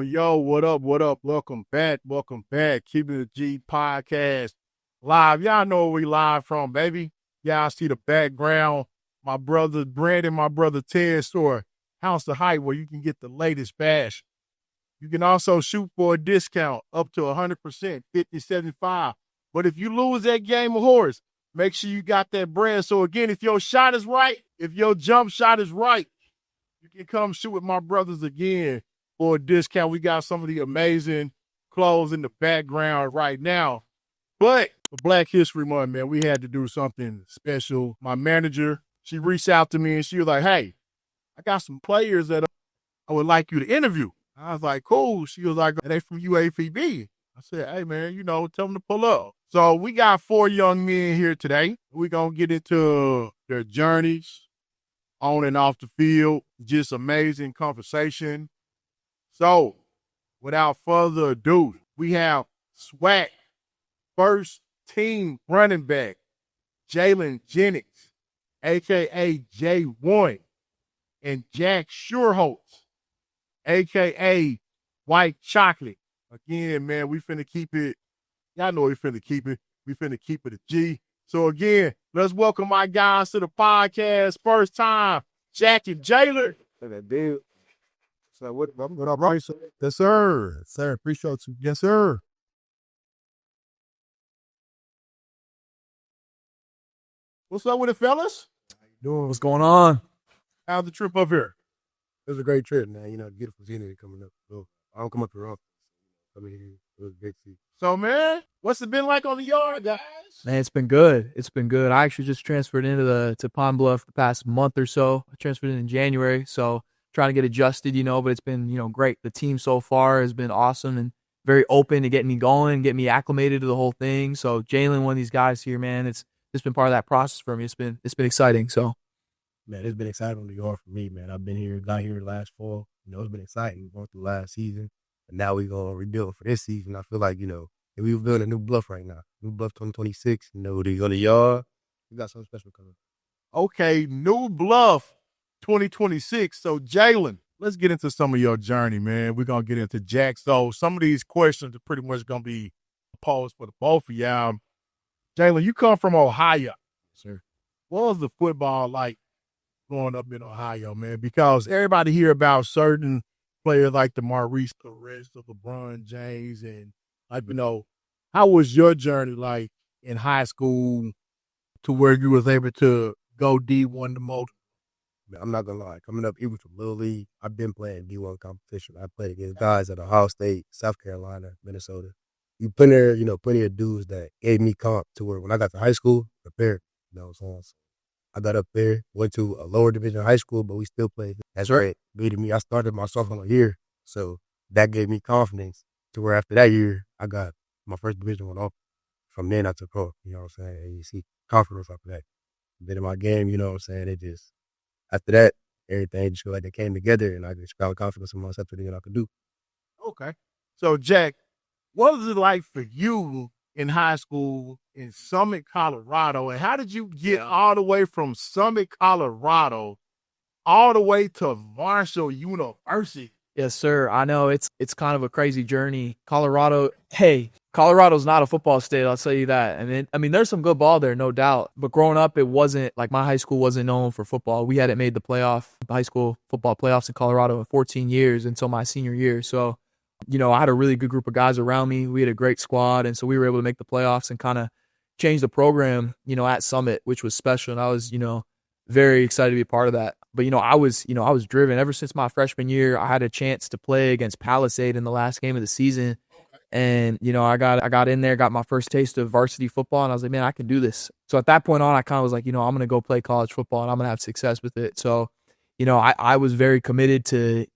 Yo, what up, what up? Welcome back. Keeping the G podcast live. Y'all know where we live from, baby. Y'all see the background. My brother Brandon, my brother Ted store, House of Hype, where you can get the latest bash. You can also shoot for a discount up to 100%, 50, 75. But if you lose that game of horse, make sure you got that bread. So again, if your shot is right, if your jump shot is right, you can come shoot with my brothers again for a discount. We got some of the amazing clothes in the background right now. But for Black History Month, man, we had to do something special. My manager, she reached out to me and she was like, hey, I got some players that I would like you to interview. I was like, cool. She was like, are they from UAPB? I said, hey, man, tell them to pull up. So we got 4 young men here today. We're going to get into their journeys on and off the field. Just amazing conversation. So, without further ado, we have SWAC first team running back, Jaylen Jennings, a.k.a. J1, and Jack Schierholtz, a.k.a. White Chocolate. Again, man, we finna keep it. Y'all know we finna keep it. We finna keep it a G. So, again, let's welcome my guys to the podcast. First time, Jack and Jaylen. Look at that dude. So what up, Right, sir? Yes, sir. Yes, sir. Appreciate you. Yes, sir. What's up with it, fellas? How you doing? What's going on? How's the trip up here? It was a great trip, man. Beautiful scenery coming up. So I don't come up here often. Coming here, it was great to see. So, man, what's it been like on the yard, guys? Man, it's been good. I actually just transferred to Pine Bluff the past month or so. I transferred in January, so trying to get adjusted, but it's been, great. The team so far has been awesome and very open to getting me going, get me acclimated to the whole thing. So Jaylen, one of these guys here, man, it's been part of that process for me. It's been exciting. So, man, it's been exciting on the yard for me, man. I've been here, got here last fall. It's been exciting going through last season, and now we're gonna rebuild for this season. I feel like and we're building a new Bluff right now, new Bluff 2026. On the yard, we got something special coming. Okay, new Bluff 2026. So, Jaylen, let's get into some of your journey, man. We're going to get into Jack. So, some of these questions are pretty much going to be pose for the both of y'all. Jaylen, you come from Ohio, sir. What was the football like growing up in Ohio, man? Because everybody hear about certain players like the Maurice Torres, the LeBron James, and how was your journey like in high school to where you was able to go D1 the most? Man, I'm not gonna lie. Coming up, even from Little League, I've been playing D1 competition. I played against guys at Ohio State, South Carolina, Minnesota. Plenty of dudes that gave me comp to where when I got to high school, prepared. So I got up there, went to a lower division high school, but we still played. That's right. Beating me. I started my sophomore year, so that gave me confidence to where after that year, I got my first division one off. From then I took off, you know what I'm saying? And you see confidence after that. Been in my game, you know what I'm saying? It just, after that, everything just feel like they came together and I just got confidence in myself to do what I could do. Okay. So, Jack, what was it like for you in high school in Summit, Colorado? And how did you get all the way from Summit, Colorado, all the way to Marshall University? Yes, sir. I know it's kind of a crazy journey. Colorado's not a football state, I'll tell you that. I mean, there's some good ball there, no doubt. But growing up, it wasn't like my high school wasn't known for football. We hadn't made the high school football playoffs in Colorado in 14 years until my senior year. So, I had a really good group of guys around me. We had a great squad, and so we were able to make the playoffs and kind of change the program, at Summit, which was special. And I was, very excited to be a part of that. But, I was driven ever since my freshman year. I had a chance to play against Palisade in the last game of the season. And, I got in there, got my first taste of varsity football, and I was like, man, I can do this. So at that point on, I kind of was like, I'm going to go play college football and I'm going to have success with it. So, I was very committed to,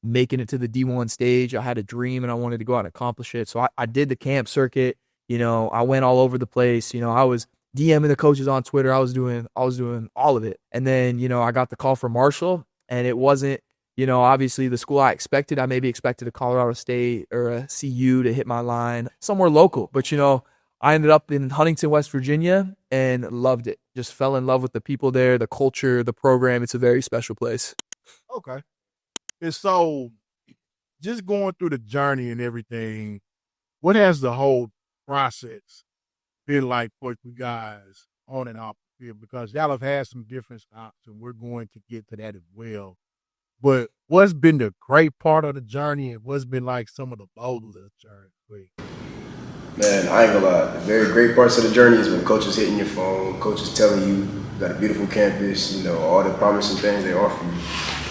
making it to the D1 stage. I had a dream and I wanted to go out and accomplish it. So I did the camp circuit. I went all over the place. I was DMing the coaches on Twitter. I was doing all of it. And then, I got the call from Marshall, and it wasn't, obviously the school I expected. I maybe expected a Colorado State or a CU to hit my line, somewhere local. But, I ended up in Huntington, West Virginia, and loved it. Just fell in love with the people there, the culture, the program. It's a very special place. Okay. And so just going through the journey and everything, what has the whole process been like for you guys on and off the field? Because y'all have had some different stops, and we're going to get to that as well. But what's been the great part of the journey, and what's been like some of the boulders of the journey for you? Man, I ain't gonna lie. The very great parts of the journey is when coaches hitting your phone, coaches telling you got a beautiful campus, all the promising things they offer you.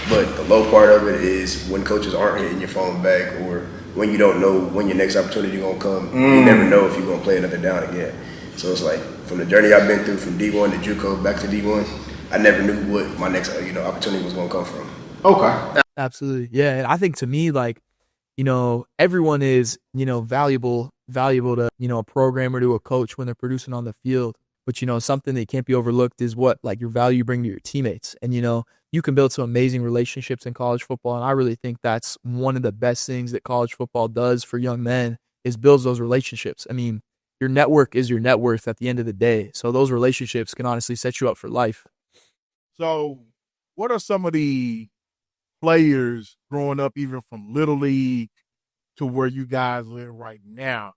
But the low part of it is when coaches aren't hitting your phone back, or when you don't know when your next opportunity gonna come. You never know if you're gonna play another down again. So it's like from the journey I've been through, from D1 to JUCO back to D1, I never knew what my next opportunity was gonna come from. Okay. Absolutely. Yeah. And I think to me, like, everyone is, valuable to, a program or to a coach when they're producing on the field. But, something that can't be overlooked is what, like, your value you bring to your teammates. And, you can build some amazing relationships in college football. And I really think that's one of the best things that college football does for young men is builds those relationships. I mean, your network is your net worth at the end of the day. So those relationships can honestly set you up for life. So what are some of the players growing up, even from Little League to where you guys live right now,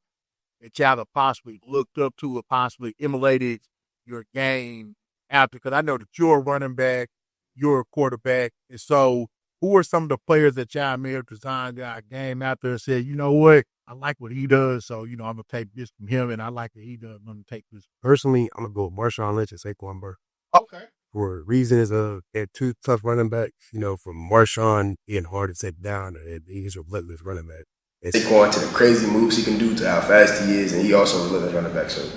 that y'all have possibly looked up to or possibly emulated your game after? Because I know that you're a running back, you're a quarterback. And so who are some of the players that y'all may have designed our game after and said, you know what, I like what he does, so, I'm going to take this from him, and I like what he does, I'm going to take this. Personally, I'm going to go with Marshawn Lynch and Saquon Burr. Okay. For reasons of they're two tough running backs. From Marshawn being hard to take down, and he's a relentless running back. Saquon, to the crazy moves he can do, to how fast he is, and he also a relentless running back. So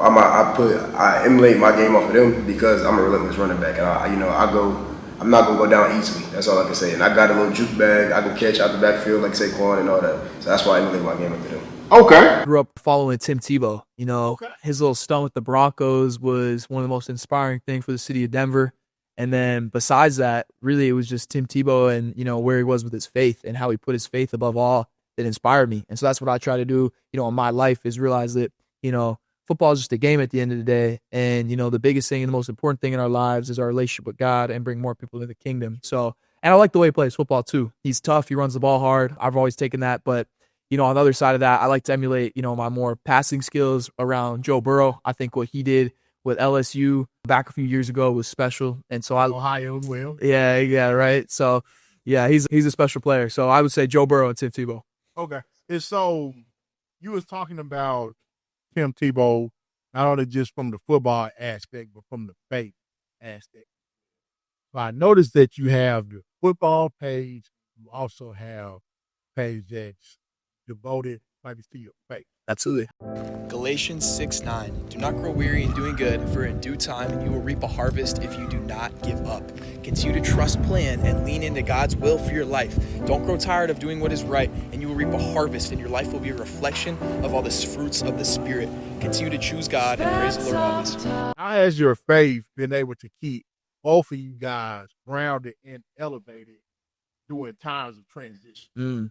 I emulate my game off of them because I'm a relentless running back, and I'm not gonna go down easily. That's all I can say. And I got a little juke bag. I can catch out the backfield like Saquon and all that. So that's why I emulate my game after them. Okay. Grew up following Tim Tebow. His little stunt with the Broncos was one of the most inspiring things for the city of Denver. And then besides that, really it was just Tim Tebow and, where he was with his faith and how he put his faith above all that inspired me. And so that's what I try to do, in my life is realize that, football is just a game at the end of the day. And, the biggest thing and the most important thing in our lives is our relationship with God and bring more people to the kingdom. So, and I like the way he plays football too. He's tough. He runs the ball hard. I've always taken that. But, on the other side of that, I like to emulate, my more passing skills around Joe Burrow. I think what he did with LSU back a few years ago was special. And so Ohio as well. Yeah, right. So yeah, he's a special player. So I would say Joe Burrow and Tim Tebow. Okay. And so you was talking about Tim Tebow, not only just from the football aspect, but from the faith aspect. So I noticed that you have the football page. You also have a page that's devoted maybe to your faith. Absolutely. Galatians 6:9. Do not grow weary in doing good, for in due time you will reap a harvest if you do not give up. Continue to trust, plan, and lean into God's will for your life. Don't grow tired of doing what is right, and you will reap a harvest, and your life will be a reflection of all the fruits of the Spirit. Continue to choose God and praise the Lord always. How has your faith been able to keep both of you guys grounded and elevated during times of transition?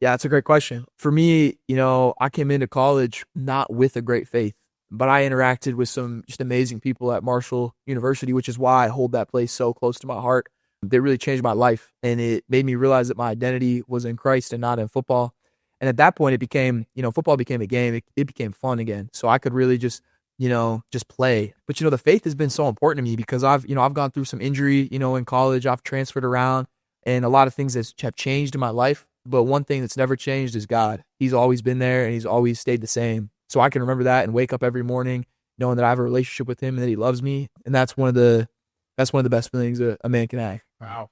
Yeah, that's a great question. For me, I came into college not with a great faith, but I interacted with some just amazing people at Marshall University, which is why I hold that place so close to my heart. They really changed my life, and it made me realize that my identity was in Christ and not in football. And at that point, it became, football became a game. It became fun again. So I could really just play. But, the faith has been so important to me because I've gone through some injury, in college. I've transferred around, and a lot of things have changed in my life. But one thing that's never changed is God. He's always been there, and he's always stayed the same. So I can remember that and wake up every morning knowing that I have a relationship with him and that he loves me. And that's one of the best feelings a man can have. Wow.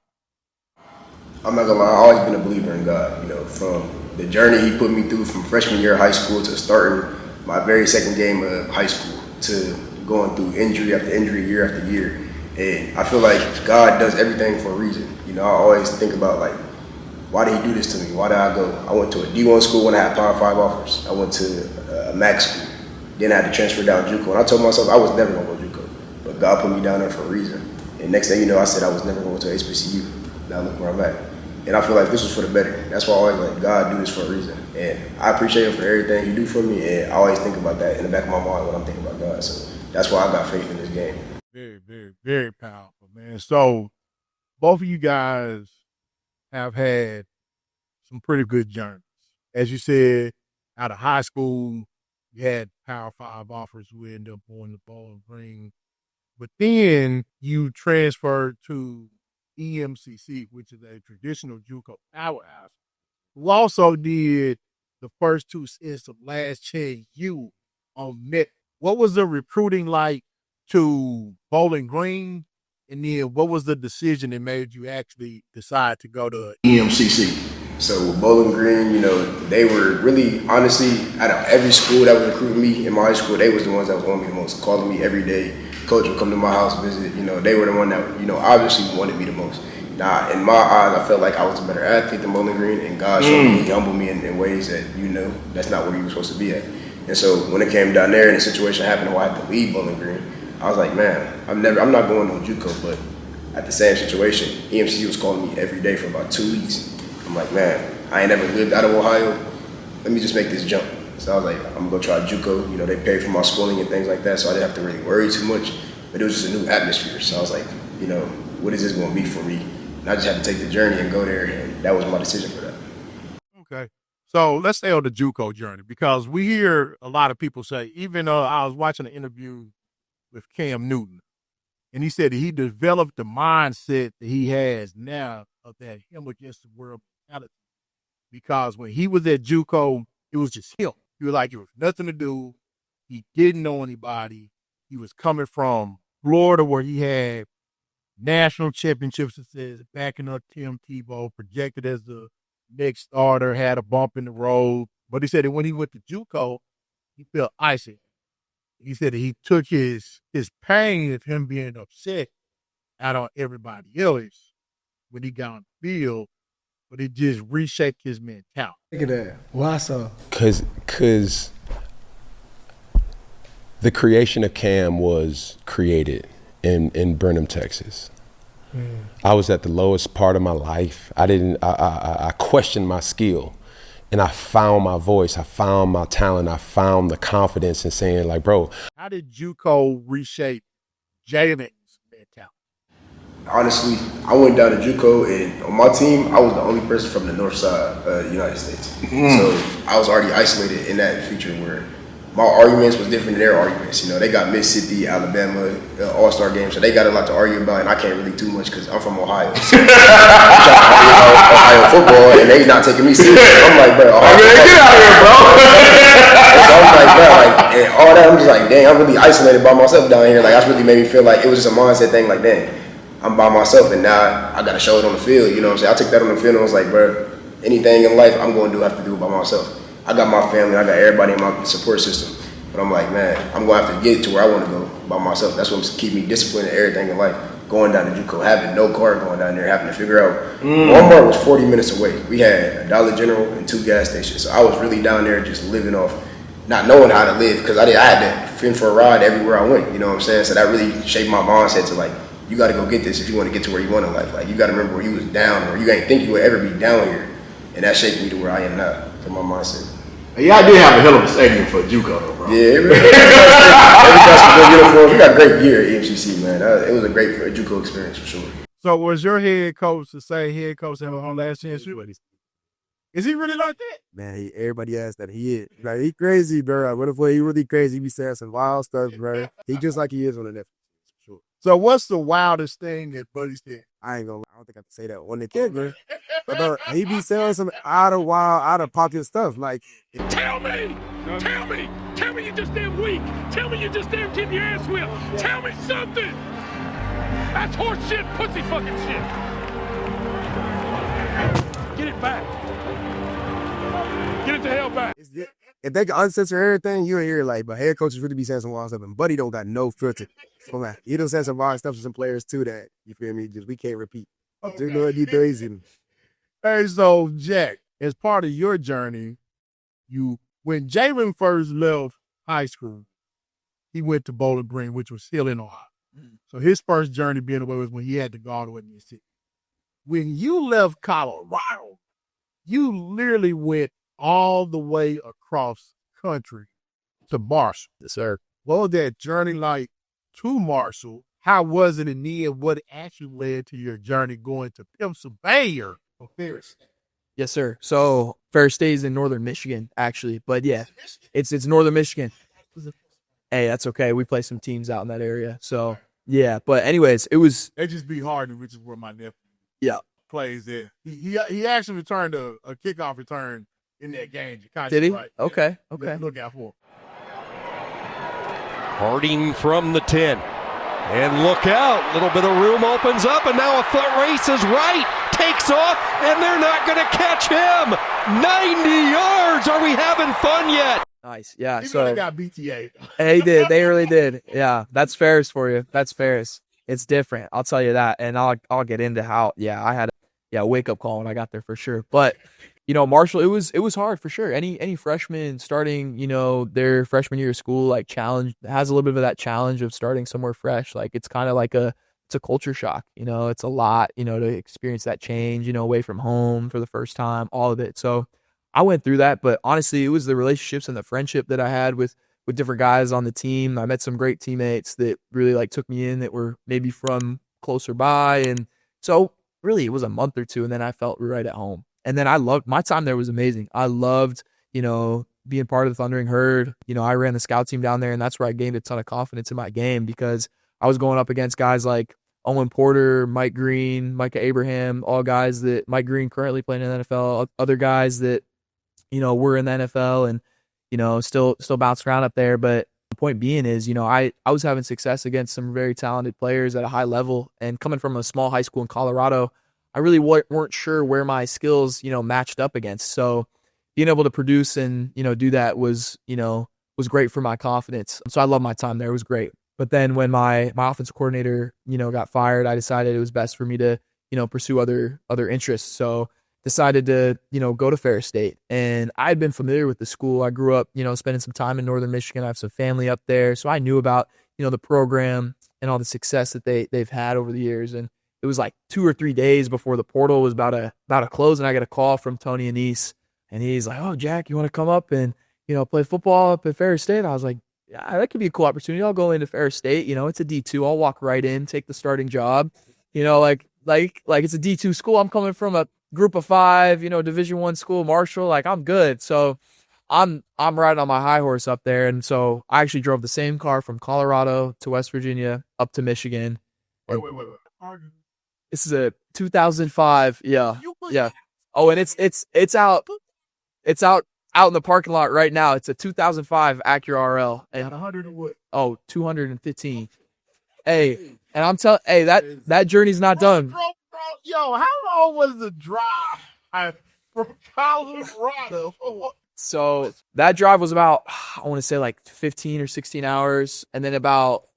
I'm not gonna lie, I've always been a believer in God. From the journey he put me through from freshman year of high school to starting my very second game of high school to going through injury after injury, year after year. And I feel like God does everything for a reason. I always think about why did he do this to me? Why did I go? I went to a D1 school when I had Power 5 offers. I went to a MAC school. Then I had to transfer down JUCO. And I told myself I was never going to go JUCO. But God put me down there for a reason. And next thing you know, I said I was never going to HBCU. Now look where I'm at. And I feel like this was for the better. That's why I always God do this for a reason. And I appreciate him for everything he do for me. And I always think about that in the back of my mind when I'm thinking about God. So that's why I got faith in this game. Very, very, very powerful, man. So both of you guys have had some pretty good journeys. As you said, out of high school, you had Power 5 offers. You ended up going to Bowling Green. But then you transferred to EMCC, which is a traditional JUCO powerhouse, who also did the first two stints of Last Chance U on Met. What was the recruiting like to Bowling Green? And then what was the decision that made you actually decide to go to EMCC? So Bowling Green, they were really, honestly, out of every school that would recruit me in my high school, they was the ones that was on me the most, calling me every day. Coach would come to my house, visit. They were the one that, obviously wanted me the most. Now, in my eyes, I felt like I was a better athlete than Bowling Green, and God showed me, he humbled me in ways that, that's not where he was supposed to be at. And so when it came down there and the situation happened where I had to leave Bowling Green, I was like, man, I'm not going to JUCO, but at the same situation, EMCC was calling me every day for about 2 weeks. I'm like, man, I ain't never lived out of Ohio. Let me just make this jump. So I was like, I'm gonna try JUCO. They paid for my schooling and things like that, so I didn't have to really worry too much. But it was just a new atmosphere. So I was like, what is this gonna be for me? And I just had to take the journey and go there, and that was my decision for that. Okay. So let's stay on the JUCO journey, because we hear a lot of people say, even I was watching an interview with Cam Newton, and he said that he developed the mindset that he has now of that him against the world mentality. Because when he was at JUCO, it was just him. He was like, it was nothing to do. He didn't know anybody. He was coming from Florida, where he had national championships, it says, backing up Tim Tebow, projected as the next starter, had a bump in the road. But he said that when he went to JUCO, he felt icy. He said that he took his pain of him being upset out on everybody else when he got on the field, but it just reshaped his mentality. Look at that. Why so? Because the creation of Cam was created in Brenham, Texas. I was at the lowest part of my life. I questioned my skill, and I found my voice. I found my talent. I found the confidence in saying, like, bro. How did JUCO reshape Jaylen's mentality? Honestly, I went down to JUCO, and on my team, I was the only person from the north side of the United States. So I was already isolated in that feature where my arguments was different than their arguments. You know, they got Mississippi, Alabama, All-Star games, so they got a lot to argue about, and I can't really do much because I'm from Ohio. So I'm trying to argue about Ohio football, and they not taking me serious. I'm like, bro, Ohio Get out of here, bro. so I'm like, bro, like, and all that, I'm just like, dang, I'm really isolated by myself down here. Like, that's really made me feel like it was just a mindset thing, like, dang, I'm by myself, and now I got to show it on the field, you know what I'm saying? I took that on the field, and I was like, bro, anything in life I'm going to have to do it by myself. I got my family, I got everybody in my support system, but I'm like, man, I'm going to have to get to where I want to go by myself. That's what's keeping me disciplined in everything in life. Going down to JUCO, having no car going down there, having to figure out. Walmart was 40 minutes away. We had a Dollar General and 2 gas stations, so I was really down there just living off, not knowing how to live, because I had to fend for a ride everywhere I went, you know what I'm saying? So that really shaped my mindset to like, you got to go get this if you want to get to where you want in life. Like, you got to remember where you was down, or you ain't think you would ever be down here, and that shaped me to where I am now. So my mindset. Yeah, I did have a hell of a stadium for JUCO, though, bro. Yeah, every basketball uniforms. We got great gear at EMCC, man. It was a great JUCO experience for sure. So was your head coach the same head coach that was on last chance? Is he really like that? Man, everybody asks that. He is. Like, he crazy, bro. What if he really crazy? He be saying some wild stuff, bro. He just like he is on the Netflix. Sure. So what's the wildest thing that Buddy said? I ain't gonna lie. I don't think I can say that on the camera. But he be saying some out of pocket stuff. Like, Tell me you just damn weak. Tell me you just damn keep your ass whipped. Tell me something. That's horse shit, pussy fucking shit. Get it back. Get it the hell back. if they can uncensor everything, you'll hear like, but head coaches really be saying some wild stuff, and Buddy don't got no filter. So, man, he done said some wild stuff to some players too that, you feel me, just we can't repeat. You know what you do easy. Hey, so Jack, as part of your journey, when Jaylen first left high school, he went to Bowling Green, which was still in Ohio. So his first journey being away was when he had to go all the way to Mississippi. When you left Colorado, you literally went all the way across country to Marshall. Yes, sir. What was that journey like to Marshall? How was it in the end? What actually led to your journey going to Pennsylvania for Ferris? Yes, sir. So Ferris State is in northern Michigan, actually. But yeah, it's northern Michigan. Hey, that's okay. We play some teams out in that area. So yeah. But anyways, it was It just be hard, which is where my nephew yeah. plays there. He actually returned a kickoff return in that game. Did he? Right. Okay. Okay. Look out for him. Harding from the 10. And look out. A little bit of room opens up, and now a foot race is right. Takes off, and they're not going to catch him. 90 yards. Are we having fun yet? Nice. Yeah. He So really got BTA. they did. They really did. Yeah. That's Ferris for you. That's Ferris. It's different. I'll tell you that. And I'll get into how, I had a wake up call when I got there for sure. But, Marshall, it was hard for sure. Any freshman starting, their freshman year of school, like has a little bit of that challenge of starting somewhere fresh. Like it's kind of like it's a culture shock, it's a lot, to experience that change, away from home for the first time, all of it. So I went through that, but honestly, it was the relationships and the friendship that I had with different guys on the team. I met some great teammates that really like took me in that were maybe from closer by. And so really it was a month or two, and then I felt right at home. And then I loved my time there was amazing. I loved, being part of the Thundering Herd. I ran the scout team down there, and that's where I gained a ton of confidence in my game because I was going up against guys like Owen Porter, Mike Green, Micah Abraham, all guys that Mike Green currently playing in the NFL, other guys that, were in the NFL and, still bouncing around up there. But the point being is, I was having success against some very talented players at a high level, and coming from a small high school in Colorado, I really weren't sure where my skills, matched up against. So being able to produce and, do that was great for my confidence. So I love my time there. It was great. But then when my offensive coordinator, got fired, I decided it was best for me to, pursue other interests. So decided to, go to Ferris State. And I had been familiar with the school. I grew up, spending some time in northern Michigan. I have some family up there. So I knew about, the program and all the success that they've had over the years. And it was like 2 or 3 days before the portal was about to close, and I got a call from Tony Anise, and he's like, "Oh, Jack, you want to come up and play football up at Ferris State?" I was like, "Yeah, that could be a cool opportunity. I'll go into Ferris State. It's a D2. I'll walk right in, take the starting job." You know, like it's a D2 school. I'm coming from a group of 5, you know, Division I school, Marshall. Like, I'm good. So I'm riding on my high horse up there. And so I actually drove the same car from Colorado to West Virginia up to Michigan. Wait. This is a 2005. Yeah. Yeah. Oh, and it's out in the parking lot right now. It's a 2005 Acura RL. At 100 and what? Oh, 215. Hey, and I'm telling, hey, that journey's not done. Yo, how long was the drive from Colorado? So that drive was about, I want to say like 15 or 16 hours, and then about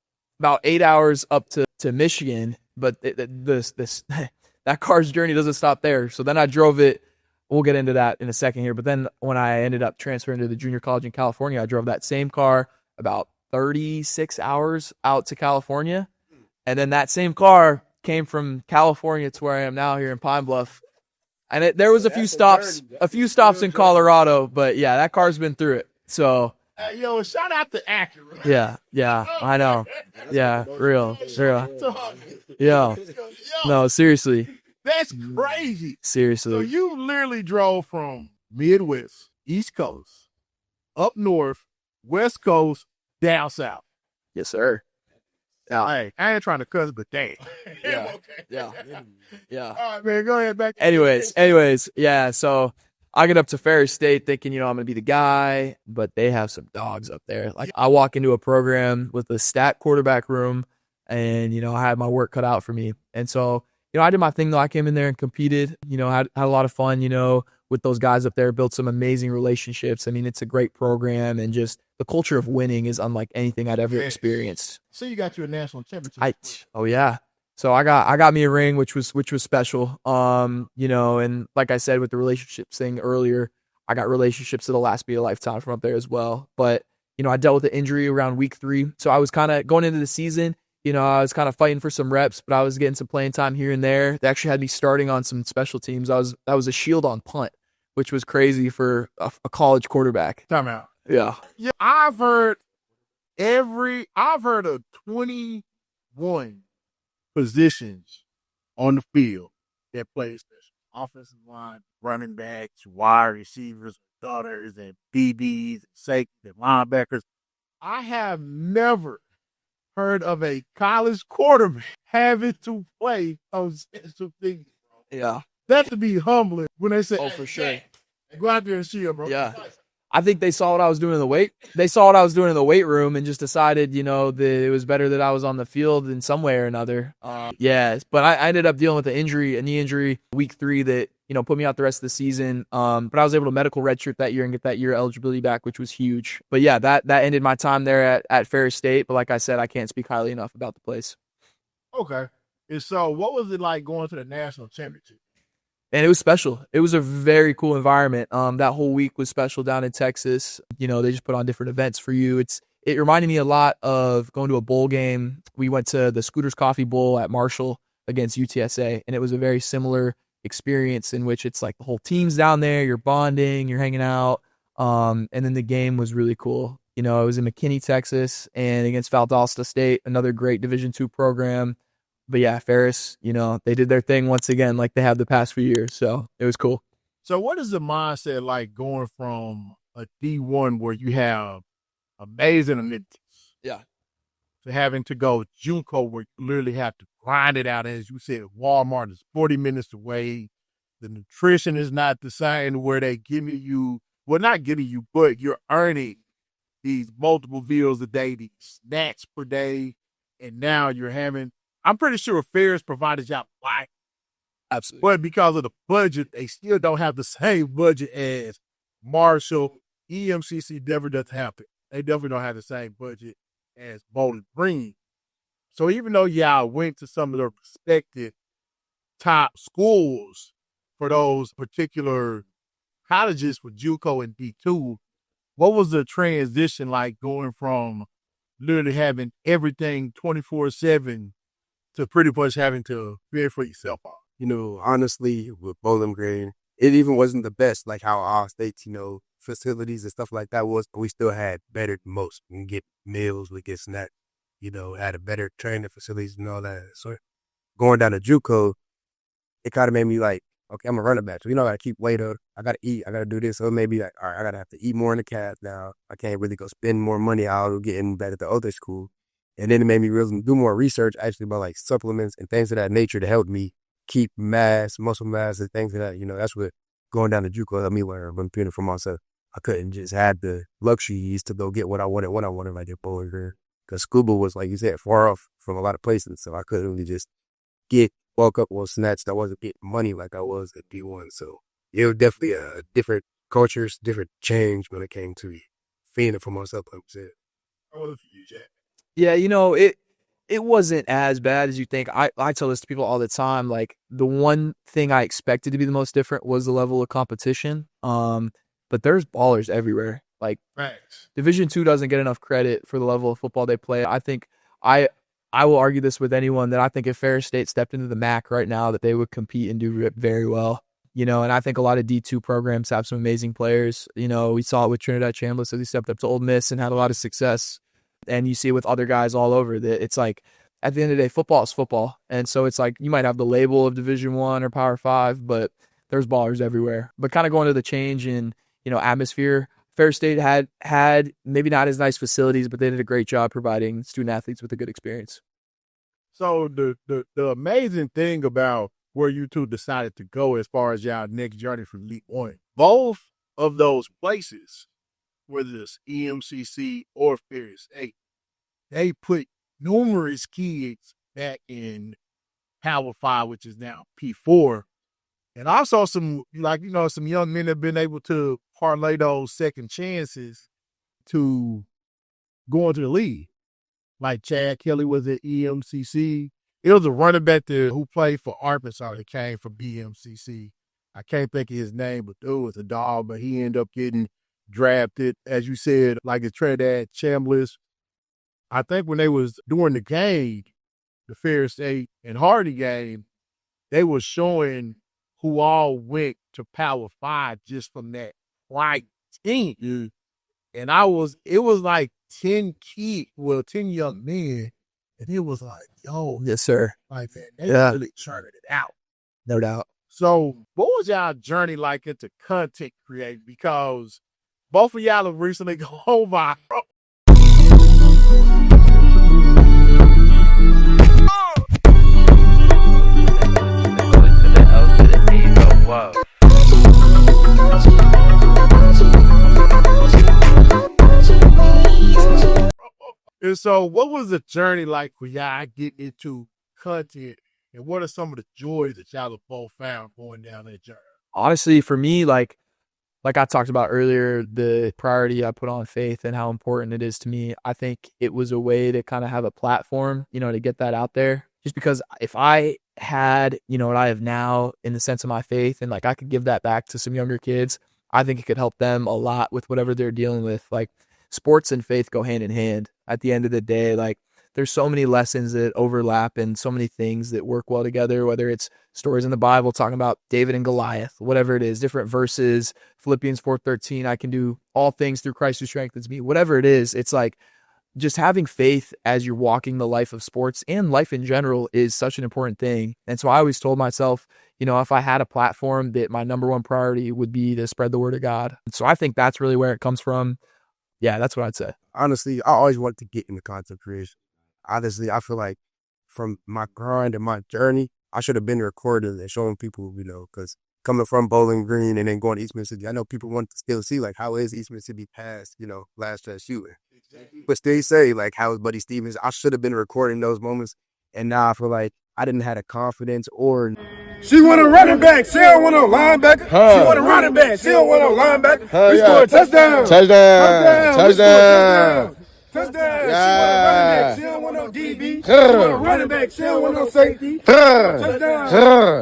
8 hours up to Michigan. But that car's journey doesn't stop there. So then I drove it. We'll get into that in a second here. But then when I ended up transferring to the junior college in California, I drove that same car about 36 hours out to California. And then that same car came from California to where I am now here in Pine Bluff. And there was a few stops in Colorado, but yeah, that car's been through it. So yo, shout out to Acura. Yeah, I know. Yeah, real. Yeah. No, seriously. That's crazy. Seriously. So you literally drove from Midwest, East Coast, up north, West Coast, down south. Yes, sir. Yeah. Hey, I ain't trying to cuss, but damn. Yeah. All right, man, go ahead. Back. Anyways, yeah. So I get up to Ferris State thinking, I'm going to be the guy, but they have some dogs up there. Like, I walk into a program with a stat quarterback room, and, I had my work cut out for me. And so, I did my thing, though. I came in there and competed, had a lot of fun, with those guys up there, built some amazing relationships. I mean, it's a great program, and just the culture of winning is unlike anything I'd ever experienced. So you got you a national championship. Oh yeah. So I got me a ring, which was special. And like I said with the relationships thing earlier, I got relationships that'll last me a lifetime from up there as well. But I dealt with the injury around week 3, so I was kind of going into the season. I was kind of fighting for some reps, but I was getting some playing time here and there. They actually had me starting on some special teams. That was a shield on punt, which was crazy for a college quarterback. Time out. Yeah. Yeah, I've heard of 21 positions on the field that play special. Offensive line, running backs, wide receivers, gunners, and DBs, and safeties, and linebackers. I have never heard of a college quarterback having to play on special teams. Yeah. That to be humbling when they say, "Oh, for sure, go out there and shield, bro." Yeah. I think they saw what I was doing in the weight. They saw what I was doing in the weight room and just decided, that it was better that I was on the field in some way or another. But I ended up dealing with a knee injury, week 3 that, put me out the rest of the season. But I was able to medical redshirt that year and get that year eligibility back, which was huge. But yeah, that ended my time there at Ferris State. But like I said, I can't speak highly enough about the place. Okay. And so what was it like going to the national championship? And it was special. It was a very cool environment. That whole week was special down in Texas. They just put on different events for you. It reminded me a lot of going to a bowl game. We went to the Scooters Coffee Bowl at Marshall against UTSA, and it was a very similar experience in which it's like the whole team's down there, you're bonding, you're hanging out. And then the game was really cool. It was in McKinney, Texas, and against Valdosta State, another great Division II program. But yeah, Ferris, they did their thing once again, like they have the past few years. So it was cool. So what is the mindset like going from a D1 where you have amazing amenities? Yeah. To having to go JUCO where you literally have to grind it out. As you said, Walmart is 40 minutes away. The nutrition is not the same where they giving you, well, not giving you, but you're earning these multiple meals a day, these snacks per day. And now you're having, I'm pretty sure Ferris provided y'all life. Absolutely. But because of the budget, they still don't have the same budget as Marshall. EMCC never does have it. They definitely don't have the same budget as Bowling Green. So even though y'all went to some of the respected top schools for those particular colleges for JUCO and D2, what was the transition like going from literally having everything 24/7 to pretty much having to fend for yourself out? Honestly, with Bowling Green, it even wasn't the best, like how our state's, facilities and stuff like that was, but we still had better than most. We can get meals, we get snacks, had a better training facilities and all that. So going down to JUCO, it kind of made me like, okay, I'm a running back. So, I got to keep weight up. I got to eat. I got to do this. So it made me like, all right, I got to have to eat more in the cast now. I can't really go spend more money out or getting back at the other school. And then it made me really do more research actually about like supplements and things of that nature to help me keep mass, muscle mass, and things of that. That's what going down to JUCO helped me learn from being for myself. I couldn't just have the luxuries to go get what I wanted when I wanted, like at Bowling Green. Because scuba was, like you said, far off from a lot of places. So I couldn't really just bulk up on snatch. I wasn't getting money like I was at D1. So it was definitely a different cultures, different change when it came to feeding for myself, like we said. How was it for you, Jack? Yeah, it wasn't as bad as you think. I tell this to people all the time. Like, the one thing I expected to be the most different was the level of competition. But there's ballers everywhere. Like, Thanks. Division II doesn't get enough credit for the level of football they play. I think I will argue this with anyone that I think if Ferris State stepped into the MAC right now, that they would compete and do it very well. And I think a lot of D2 programs have some amazing players. We saw it with Trinidad Chambliss as he stepped up to Ole Miss and had a lot of success. And you see it with other guys all over that it's like, at the end of the day, football is football. And so it's like, you might have the label of Division I or Power 5, but there's ballers everywhere. But kind of going to the change in, atmosphere, Ferris State had maybe not as nice facilities, but they did a great job providing student athletes with a good experience. So the amazing thing about where you two decided to go as far as y'all next journey from League One, both of those places, whether it's EMCC or Ferris State, they put numerous kids back in Power 5, which is now P4. And I saw some young men that have been able to parlay those second chances to go into the league. Like Chad Kelly was at EMCC. It was a running back there who played for Arkansas that came from BMCC. I can't think of his name, but dude was a dog, but he ended up getting drafted, as you said, like the Trinidad Chambliss. I think when they was doing the game, the Ferris State and Hardy game, they were showing who all went to Power 5 just from that right team. Mm. And it was like 10 young men. And it was like, yo. Yes, sir. Like, man, they really charted it out. No doubt. So what was y'all journey like into content creating? Because both of y'all have recently gone viral. And so what was the journey like for y'all getting into content, and what are some of the joys that y'all have both found going down that journey? Honestly, for me, like I talked about earlier, the priority I put on faith and how important it is to me, I think it was a way to kind of have a platform, to get that out there. Just because if I had, what I have now in the sense of my faith, and like I could give that back to some younger kids, I think it could help them a lot with whatever they're dealing with. Like, sports and faith go hand in hand. At the end of the day, like, there's so many lessons that overlap and so many things that work well together, whether it's stories in the Bible talking about David and Goliath, whatever it is, different verses, Philippians 4:13, I can do all things through Christ who strengthens me, whatever it is. It's like, just having faith as you're walking the life of sports and life in general is such an important thing. And so I always told myself, if I had a platform, that my number one priority would be to spread the word of God. So I think that's really where it comes from. Yeah, that's what I'd say. Honestly, I always wanted to get into content creation. Honestly, I feel like from my grind and my journey, I should have been recording and showing people, because coming from Bowling Green and then going to East Mississippi, I know people want to still see, like, how is East Mississippi past, last shooting. Exactly. But still say, like, how is Buddy Stevens? I should have been recording those moments. And now I feel like I didn't have the confidence or... She want a running back. She don't want a linebacker. She want a running back. She don't want a linebacker. We score a touchdown. Touchdown. Touchdown. Yeah. She want a running back. She don't want no DB. She want a running back. She don't want no safety. Touchdown.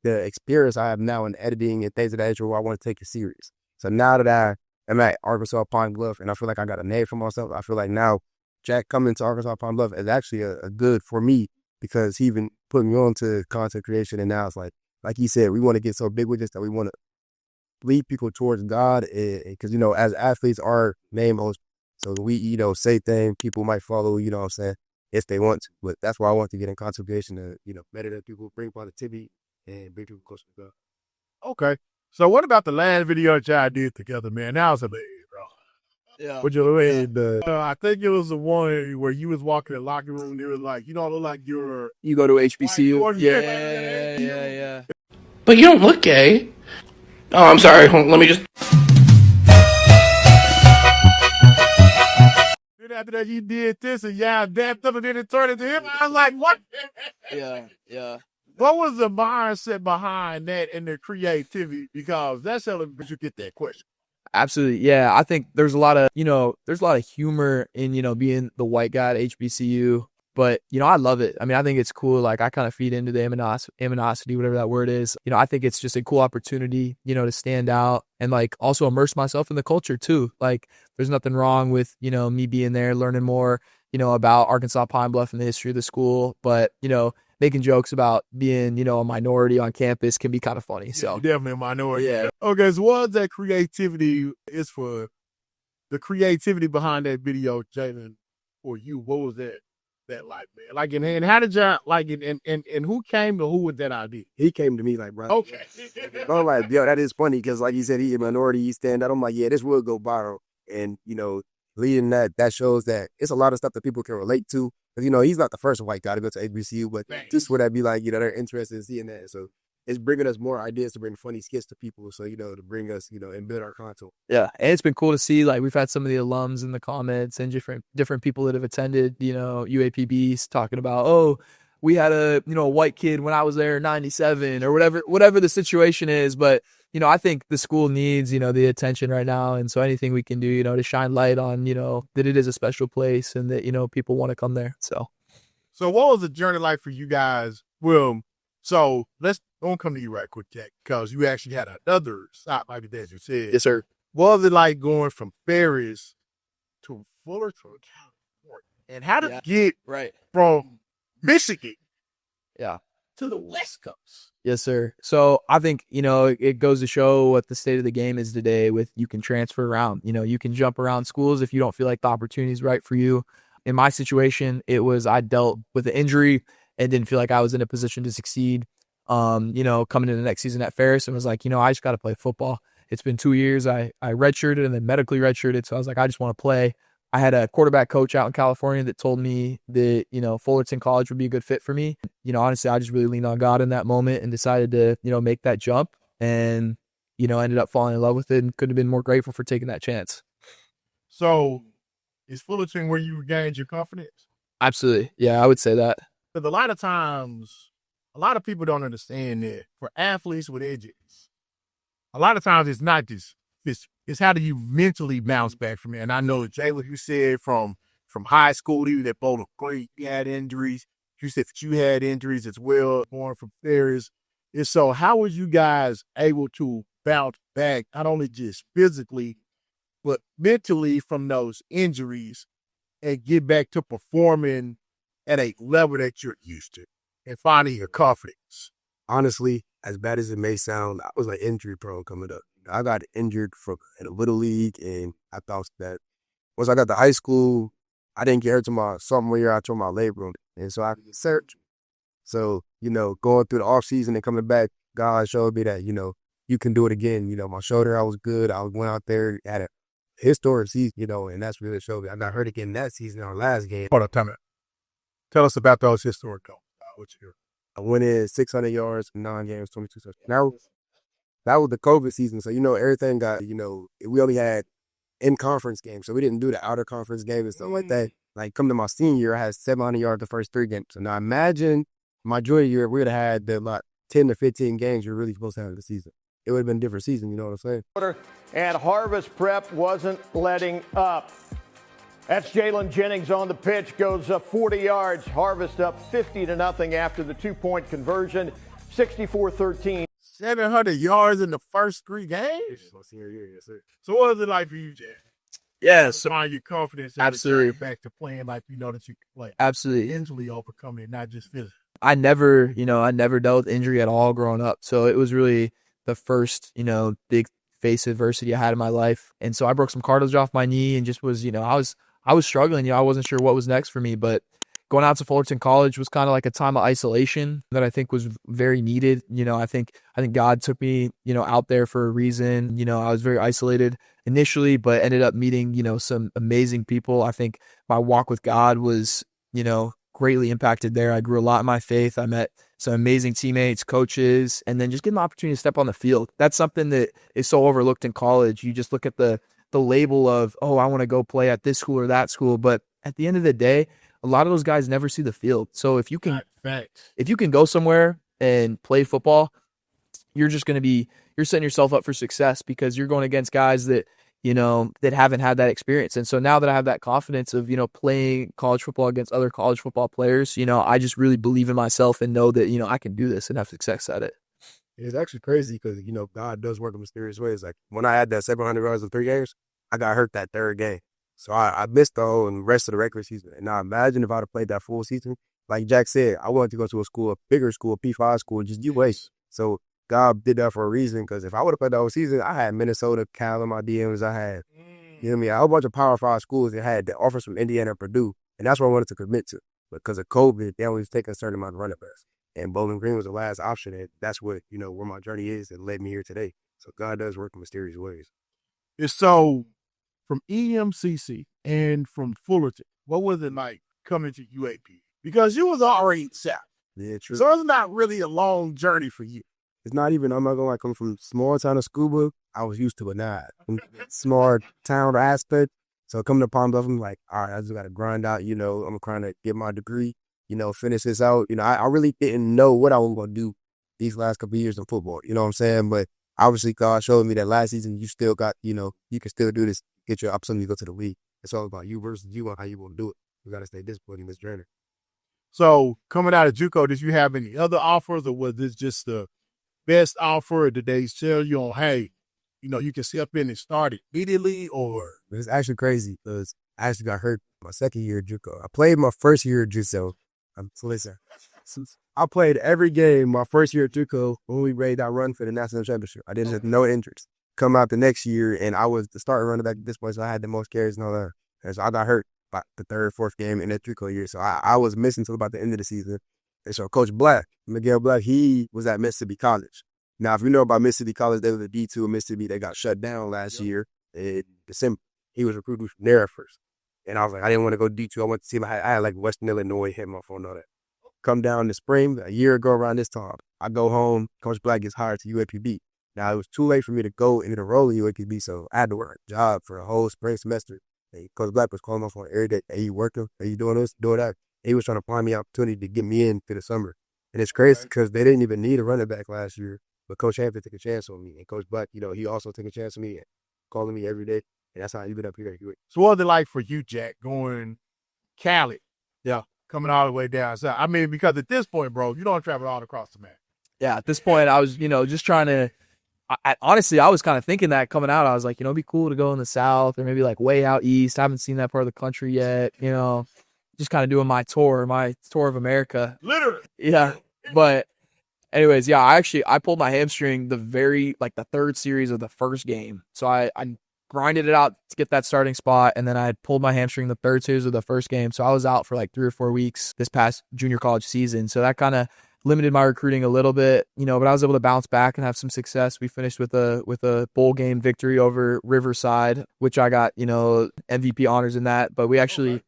The experience I have now in editing and things of that nature, where I want to take it serious. So now that I am at Arkansas Pine Bluff and I feel like I got a name for myself, I feel like now Jack coming to Arkansas Pine Bluff is actually a good for me, because he even put me on to content creation. And now it's like he said, we want to get so big with this that we want to lead people towards God. Because, as athletes, our name hosts. So we, say things, people might follow, what I'm saying. if they want to. But that's why I want to get in conservation to, better the people, bring positivity and bring people closer to God. Okay. So what about the last video that y'all did together, man? That was amazing, bro. Yeah. Would you I think it was the one where you was walking in the locker room and it was like, look like you're... You go to HBCU? Yeah. But you don't look gay. Oh, I'm sorry. Let me just... Then after that, you did this and y'all dapped up and then it turned into him. I was like, what? Yeah. What was the mindset behind that and the creativity? Because that's how you get that question. Absolutely. Yeah. I think there's a lot of humor in, being the white guy at HBCU, but, I love it. I mean, I think it's cool. Like I kind of feed into the aminosity, whatever that word is. I think it's just a cool opportunity, to stand out and like also immerse myself in the culture too. Like there's nothing wrong with, me being there, learning more, about Arkansas Pine Bluff and the history of the school, but, making jokes about being, a minority on campus can be kind of funny. So yeah, definitely a minority. Yeah. Okay, so what that creativity is for the creativity behind that video, Jaylen, for you? What was that like, man? Like, and how did y'all like it? And who came to who with that idea? He came to me like, bro. Okay. I'm like, yo, that is funny because like you said, he a minority, he stand out. I'm like, yeah, this will go viral. And, leading that shows that it's a lot of stuff that people can relate to. Because, he's not the first white guy to go to HBCU, but just would that be like, they're interested in seeing that. So it's bringing us more ideas to bring funny skits to people. So, to bring us, and build our content. Yeah. And it's been cool to see, like, we've had some of the alums in the comments and different people that have attended, UAPBs talking about, oh, we had a white kid when I was there in 97 or whatever the situation is. But, I think the school needs, the attention right now. And so anything we can do, to shine light on, that it is a special place and that, people want to come there. So what was the journey like for you guys? Well, so let's don't come to you right quick, Jack, because you actually had another stop like that you said. Yes, sir. What was it like going from Ferris to Fullerton, California? And how did you get from Michigan to the West Coast? Yes, sir. So I think, it goes to show what the state of the game is today with you can transfer around. You can jump around schools if you don't feel like the opportunity is right for you. In my situation, it was I dealt with an injury and didn't feel like I was in a position to succeed, coming into the next season at Ferris and was like, I just got to play football. It's been 2 years. I redshirted and then medically redshirted. So I was like, I just want to play. I had a quarterback coach out in California that told me that, Fullerton College would be a good fit for me. Honestly, I just really leaned on God in that moment and decided to, make that jump and, ended up falling in love with it and couldn't have been more grateful for taking that chance. So is Fullerton where you regained your confidence? Absolutely. Yeah, I would say that. Because a lot of times, a lot of people don't understand that for athletes with injuries, a lot of times it's not just physical. It's how do you mentally bounce back from it. And I know, Jaylen, you said from high school, you at Bowling Green, you had injuries. You said that you had injuries as well, going from Ferris. And so how was you guys able to bounce back, not only just physically, but mentally from those injuries and get back to performing at a level that you're used to and finding your confidence? Honestly, as bad as it may sound, I was like injury prone coming up. I got injured in a little league, and I thought that once I got to high school, I didn't get hurt till my sophomore year. I tore my labrum, and so I could search. So, going through the off season and coming back, God showed me that, you can do it again. My shoulder, I was good. I went out there, had a historic season, and that's really showed me. I got hurt again that season, our last game. Hold on, time out. Tell us about those historic goals. I went in 600 yards, 9 games, 22 touchdowns. That was the COVID season. So, everything got, we only had in-conference games. So we didn't do the outer conference games and stuff like that. Like, come to my senior year, I had 700 yards the first 3 games. So now imagine my junior year, we would have had like 10 to 15 games you're really supposed to have in the season. It would have been a different season, you know what I'm saying? And Harvest Prep wasn't letting up. That's Jaylen Jennings on the pitch, goes 40 yards. Harvest up 50-0 after the 2-point conversion, 64-13. 700 yards in the first 3 games? Yes, sir. So what was it like for you, Jack? Yeah, so find your confidence and absolutely back to playing like you know that you can play. Absolutely. Mentally overcoming it, not just physically. I never dealt with injury at all growing up. So it was really the first, big face adversity I had in my life. And so I broke some cartilage off my knee and just was, I was struggling. I wasn't sure what was next for me, but going out to Fullerton College was kind of like a time of isolation that I think was very needed. I think God took me, out there for a reason. I was very isolated initially, but ended up meeting, some amazing people. I think my walk with God was, greatly impacted there. I grew a lot in my faith. I met some amazing teammates, coaches, and then just getting the opportunity to step on the field. That's something that is so overlooked in college. You just look at the label of, oh, I want to go play at this school or that school. But at the end of the day, a lot of those guys never see the field. So if you can go somewhere and play football, you're setting yourself up for success because you're going against guys that haven't had that experience. And so now that I have that confidence of, playing college football against other college football players, I just really believe in myself and know that, I can do this and have success at it. It's actually crazy because, God does work in mysterious ways. Like when I had that 700 yards in 3 games, I got hurt that third game. So I missed the whole and rest of the regular season. And now imagine if I'd have played that full season. Like Jack said, I wanted to go to a bigger school, a P5 school, just UA. So God did that for a reason because if I would have played the whole season, I had Minnesota, Cal in my DMs. I had, a whole bunch of Power 5 schools that had the offers from Indiana and Purdue. And that's what I wanted to commit to. But because of COVID, they only taking a certain amount of running backs. And Bowling Green was the last option. And that's what, where my journey is and led me here today. So God does work in mysterious ways. It's so from EMCC and from Fullerton, what was it like coming to UAPB? Because you was already South. Yeah, true. So it's not really a long journey for you. It's not even, I'm not going to like come from small town of Scuba. I was used to it now. Small town aspect. So coming to Pine Bluff, I'm like, all right, I just got to grind out, I'm trying to get my degree, finish this out. I really didn't know what I was going to do these last couple of years in football. You know what I'm saying? But obviously God showed me that last season you still got, you can still do this, get your opportunity to go to the league. It's all about you versus you and how you want to do it. You got to stay disciplined in this journey. So coming out of JUCO, did you have any other offers or was this just the best offer? Or did they tell you on, hey, you can step in and start immediately? Or it's actually crazy because I actually got hurt my second year at JUCO. I played my first year at JUCO. So listen, I played every game my first year at JUCO when we made that run for the national championship. I didn't have no interest. Come out the next year and I was the starting running back at this point, so I had the most carries and all that. And so I got hurt by the third, fourth game in that JUCO year. So I was missing until about the end of the season. And so Coach Black, Miguel Black, he was at Mississippi College. Now, if you know about Mississippi College, they were the D2 of Mississippi. They got shut down last year in December. He was recruited from there at first. And I was like, I didn't want to go D2. I went to see him. I had like Western Illinois, hit my phone, all that. Come down the spring, a year ago around this time, I go home. Coach Black gets hired to UAPB. Now, it was too late for me to go and enroll in UAPB, so I had to work a job for a whole spring semester. And Coach Black was calling my phone every day. Hey, you working? Are you doing this? Doing that? He was trying to find me an opportunity to get me in for the summer. And it's crazy because they didn't even need a running back last year. But Coach Hampton took a chance on me. And Coach Black, he also took a chance on me, calling me every day. And that's how I ended up here. So what was it like for you, Jack, going Cali? Yeah. Coming all the way down south. I mean, because at this point, bro, you don't travel all across the map. Yeah, at this point, I was, just trying to honestly, I was kind of thinking that coming out. I was like, it'd be cool to go in the South or maybe like way out east. I haven't seen that part of the country yet, just kind of doing my tour of America. Literally. Yeah. But anyways, yeah, I pulled my hamstring the third series of the first game. So I grinded it out to get that starting spot. And then I had pulled my hamstring the third series of the first game. So I was out for like 3 or 4 weeks this past junior college season. So that kind of limited my recruiting a little bit, but I was able to bounce back and have some success. We finished with a bowl game victory over Riverside, which I got, MVP honors in that. But we actually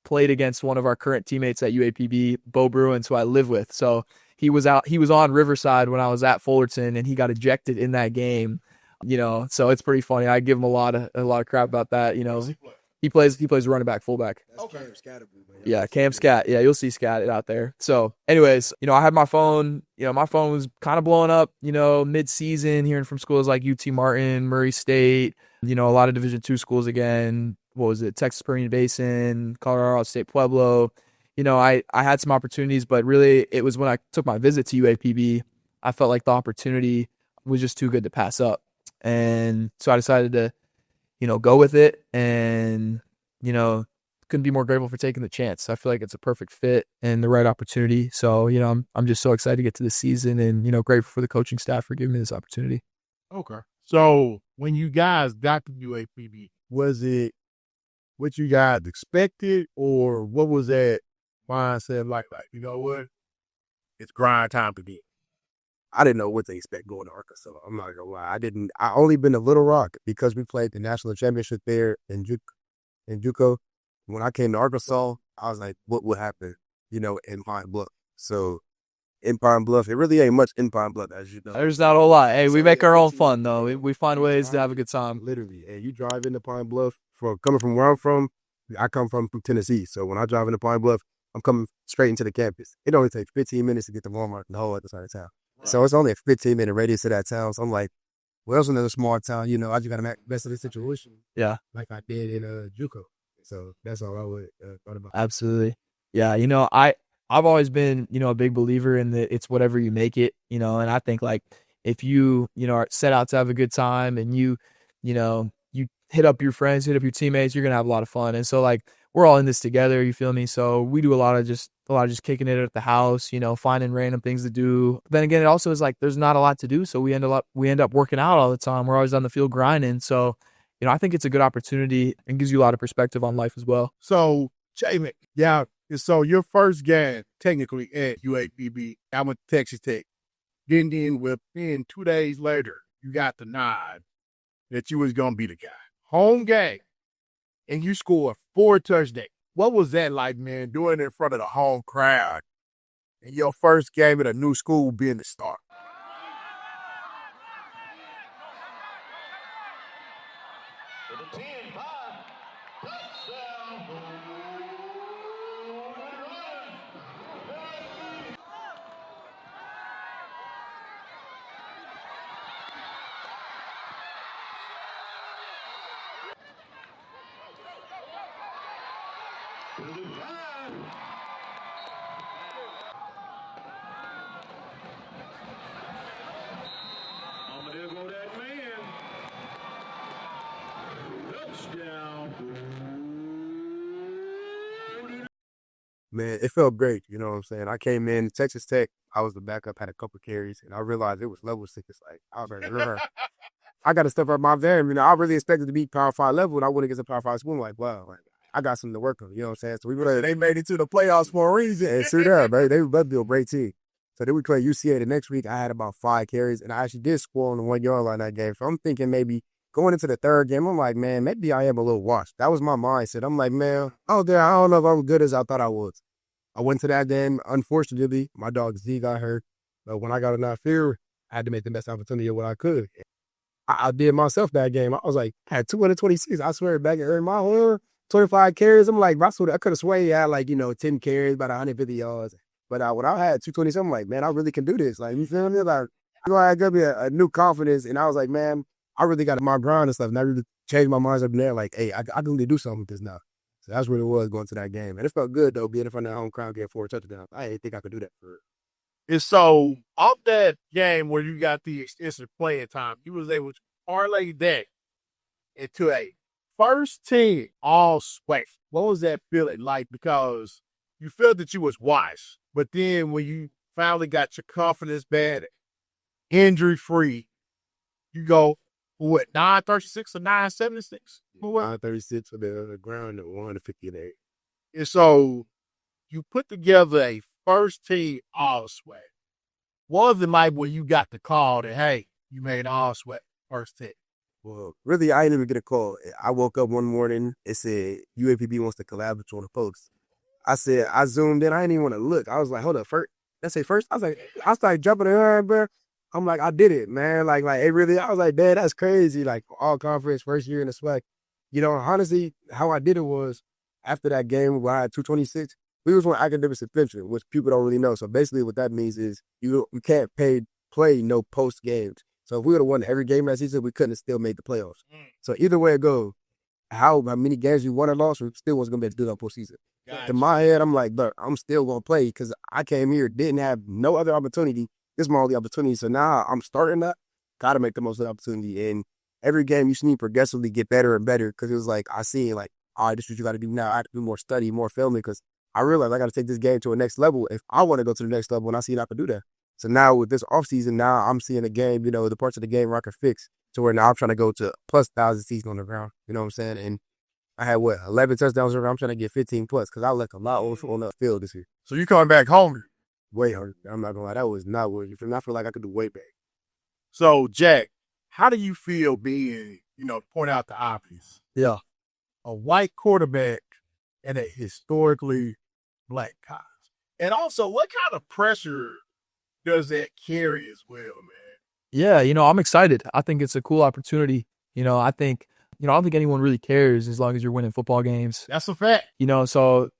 played against one of our current teammates at UAPB, Bo Bruins, who I live with. So he was on Riverside when I was at Fullerton, and he got ejected in that game. So it's pretty funny. I give him a lot of crap about that. He plays running back, fullback. That's Cam Scatterby, man. Yeah, Cam Scat. Yeah, you'll see Scat out there. So anyways, I had my phone. My phone was kind of blowing up, mid-season, hearing from schools like UT Martin, Murray State, a lot of Division II schools again. What was it? Texas Permian Basin, Colorado State Pueblo. I had some opportunities, but really it was when I took my visit to UAPB, I felt like the opportunity was just too good to pass up. And so I decided to, go with it, and, couldn't be more grateful for taking the chance. I feel like it's a perfect fit and the right opportunity. So, I'm just so excited to get to the season, and, grateful for the coaching staff for giving me this opportunity. Okay. So when you guys got to UAPB, was it what you guys expected, or what was that mindset like, you know what? It's grind time to be. I didn't know what to expect going to Arkansas. I'm not gonna lie. I only been to Little Rock because we played the national championship there in JUCO. When I came to Arkansas, I was like, what would happen, in Pine Bluff? So in Pine Bluff, it really ain't much in Pine Bluff, as you know. There's not a whole lot. Hey, we make our own fun though. We find ways to have a good time. Literally, and you drive into Pine Bluff. Coming from where I'm from, I come from Tennessee. So when I drive into Pine Bluff, I'm coming straight into the campus. It only takes 15 minutes to get to Walmart and the whole other side of town. Wow. So it's only a 15-minute radius of that town. So I'm like, well, it's another small town. I just got to make the best of the situation. Yeah. Like I did in JUCO. So that's all I would thought about. Absolutely. Yeah. I've always been, a big believer in that it's whatever you make it, and I think like if you, are set out to have a good time and you hit up your friends, hit up your teammates, you're going to have a lot of fun. And so like, we're all in this together, you feel me? So we do a lot of just kicking it at the house, finding random things to do. But then again, it also is like, there's not a lot to do. So we end up working out all the time. We're always on the field grinding. So, I think it's a good opportunity and gives you a lot of perspective on life as well. So, Jaylen, yeah. So your first game, technically at UAPB, I went to Texas Tech. Then within 2 days later, you got the nod that you was going to be the guy. Home game, and you scored 4 touchdowns. What was that like, man, doing it in front of the home crowd and your first game at a new school being the star? There go that man. Touchdown. Man, it felt great. You know what I'm saying? I came in Texas Tech. I was the backup, had a couple carries, and I realized it was level 6. It's like, I got to step up my game. I really expected to be Power 5 level, and I went against a Power 5 school. I'm like, wow, I got something to work on. You know what I'm saying? So they made it to the playoffs for a reason. And sure that, man. They about to be a great team. So then we played UCA the next week. I had about 5 carries, and I actually did score on the 1 yard line that game. So I'm thinking maybe going into the third game, I'm like, man, maybe I am a little washed. That was my mindset. I'm like, man, I don't know if I'm good as I thought I was. I went to that game. Unfortunately, my dog Z got hurt. But when I got on that field, I had to make the best opportunity of what I could. I did myself that game. I was like, I had 226. I swear, back in my whole 25 carries. I'm like, I could have sworn he had 10 carries, about 150 yards. But when I had 220, I'm like, man, I really can do this. Like, you feel me? Like, I got me a new confidence. And I was like, man, I really got my grind and stuff. And I really changed my mind up in there. Like, hey, I can really do something with this now. So that's what it was going to that game. And it felt good, though, being in front of the home crowd, getting 4 touchdowns. I didn't think I could do that for real. And so, off that game where you got the extensive playing time, you was able to parlay that into a first team All-SWAC. What was that feeling like? Because you felt that you was wise, but then when you finally got your confidence back, injury-free, you go, what, 936 or 976? 936 on the ground at 158. And so you put together a first team All-SWAC. What was it like when you got the call that, hey, you made All-SWAC first team? Well, really, I didn't even get a call. I woke up one morning, it said UAPB wants to collaborate on the post. I said, I zoomed in, I didn't even want to look. I was like, hold up, first. Let's say first. I was like, I started jumping around, bro. I'm like, I did it, man. Like, it really, I was like, man, that's crazy. Like, all conference, first year in the SWAC. Honestly, how I did it was, after that game where I had 226, we was on academic suspension, which people don't really know. So basically what that means is you can't play no post games. So if we would have won every game that season, we couldn't have still made the playoffs. So either way it goes, how many games you won or lost, we still wasn't going to be able to do that postseason. Gotcha. In my head, I'm like, look, I'm still going to play because I came here, didn't have no other opportunity. This is my only opportunity. So now I'm starting that, got to make the most of the opportunity. And every game you see me progressively get better and better because it was like, I see like, all right, this is what you got to do now. I have to do more study, more filming because I realized I got to take this game to a next level if I want to go to the next level and I see I can do that. So now with this offseason, now I'm seeing the game, the parts of the game where I can fix to where now I'm trying to go to plus 1,000 season on the ground. You know what I'm saying? And I had 11 touchdowns. I'm trying to get 15 plus because I left a lot on the field this year. So you coming back hungry. Way hard. I'm not gonna lie. That was not what you feel. I feel like I could do way back. So, Jack, how do you feel being, point out the obvious? Yeah. A white quarterback and a historically black college. And also, what kind of pressure does that carry as well, man? Yeah, I'm excited. I think it's a cool opportunity. I think, I don't think anyone really cares as long as you're winning football games. That's a fact. So,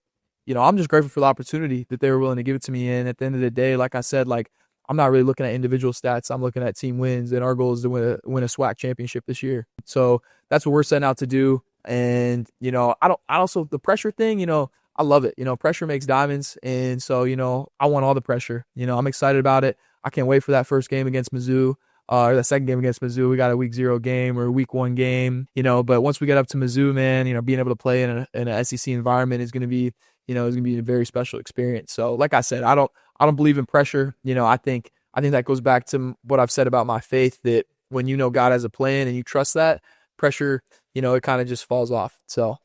I'm just grateful for the opportunity that they were willing to give it to me. And at the end of the day, like I said, I'm not really looking at individual stats. I'm looking at team wins, and our goal is to win a SWAC championship this year. So that's what we're setting out to do. And, the pressure thing, I love it. Pressure makes diamonds. And so, I want all the pressure. I'm excited about it. I can't wait for that first game against Mizzou. Or the second game against Mizzou. We got a week 0 game or a week 1 game, but once we get up to Mizzou, man, being able to play in an SEC environment is going to be, is going to be a very special experience. So like I said, I don't believe in pressure. I think that goes back to what I've said about my faith, that when God has a plan and you trust that, pressure, it kind of just falls off. So.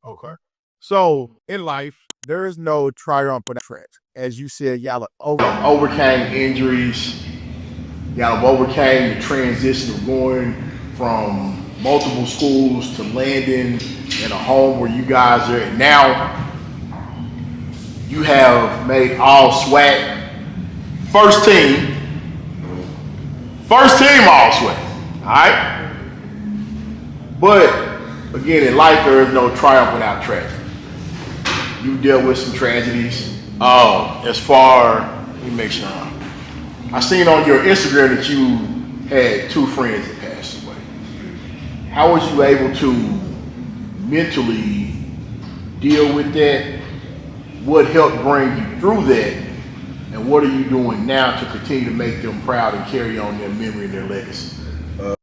Okay. So in life, there is no triumph in that track. As you said, y'all overcame injuries. Y'all overcame the transition of going from multiple schools to landing in a home where you guys are at now. You have made All-SWAC. First team All-SWAC. All right? But again, in life, there is no triumph without tragedy. You dealt with some tragedies. Let me make sure. I seen on your Instagram that you had 2 friends that passed away. How was you able to mentally deal with that? What helped bring you through that? And what are you doing now to continue to make them proud and carry on their memory and their legacy?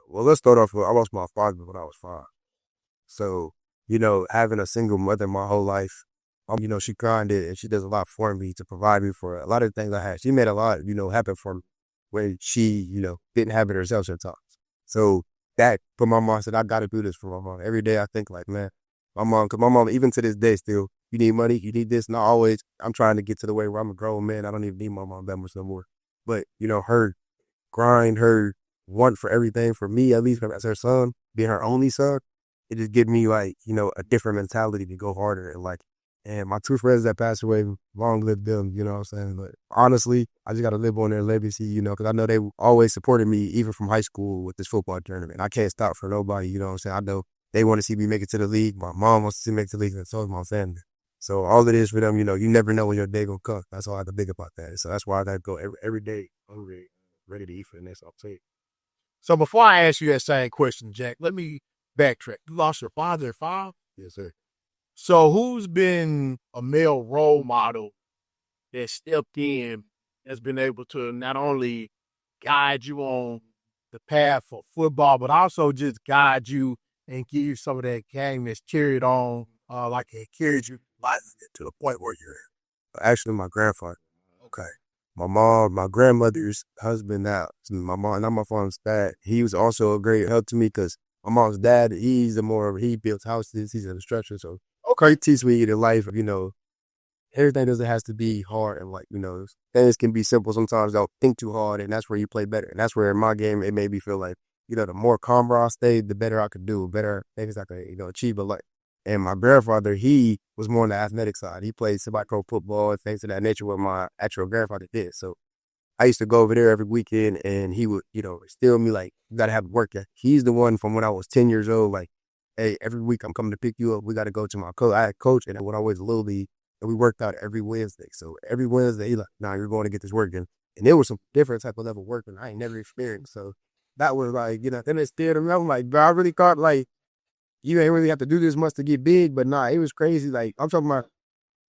Well, let's start off with I lost my father when I was 5. So, having a single mother my whole life, she grinded and she does a lot for me to provide me for a lot of things I had. She made a lot, happen for me when she, didn't have it herself sometimes. So that put my mom, said, I got to do this for my mom. Every day I think man, because my mom, even to this day still, you need money, you need this. Not always. I'm trying to get to the way where I'm a grown man. I don't even need my mom that much no more. But, her grind, her want for everything for me, at least as her son, being her only son, it just gives me a different mentality to go harder and my 2 friends that passed away, long live them, you know what I'm saying? But honestly, I just got to live on their legacy, because I know they always supported me, even from high school with this football tournament. I can't stop for nobody, you know what I'm saying? I know they want to see me make it to the league. My mom wants to see me make it to the league, and so is my family. So all it is for them, you never know when your day going to come. That's all I have to think about that. So that's why I got to go every day hungry, ready to eat for the next upset. So before I ask you that same question, Jack, let me backtrack. You lost your father at 5? Yes, sir. So who's been a male role model that stepped in, has been able to not only guide you on the path for football, but also just guide you and give you some of that game that's carried on, like it carried you to the point where you're at? Actually, my grandfather. Okay. My mom, my grandmother's husband now, my mom, not my father's dad, he was also a great help to me because my mom's dad, he built houses, he's an instructor, so he teaches me in life, everything doesn't have to be hard and things can be simple sometimes. Don't think too hard, and that's where you play better. And that's where in my game, it made me feel like, the more calmer I stayed, the better I could do, better things I could, achieve in life. And my grandfather, he was more on the athletic side. He played semi-pro football and things of that nature, what my actual grandfather did. So I used to go over there every weekend, and he would, instill me you got to have work. He's the one from when I was 10 years old, hey, every week I'm coming to pick you up. We got to go to my coach. I had coach, and when I was Little League, and we worked out every Wednesday. So every Wednesday, he nah, you're going to get this work in. And there was some different type of level work that I ain't never experienced. So that was then it scared me. I'm bro, I really thought you ain't really have to do this much to get big, but nah, it was crazy. I'm talking about,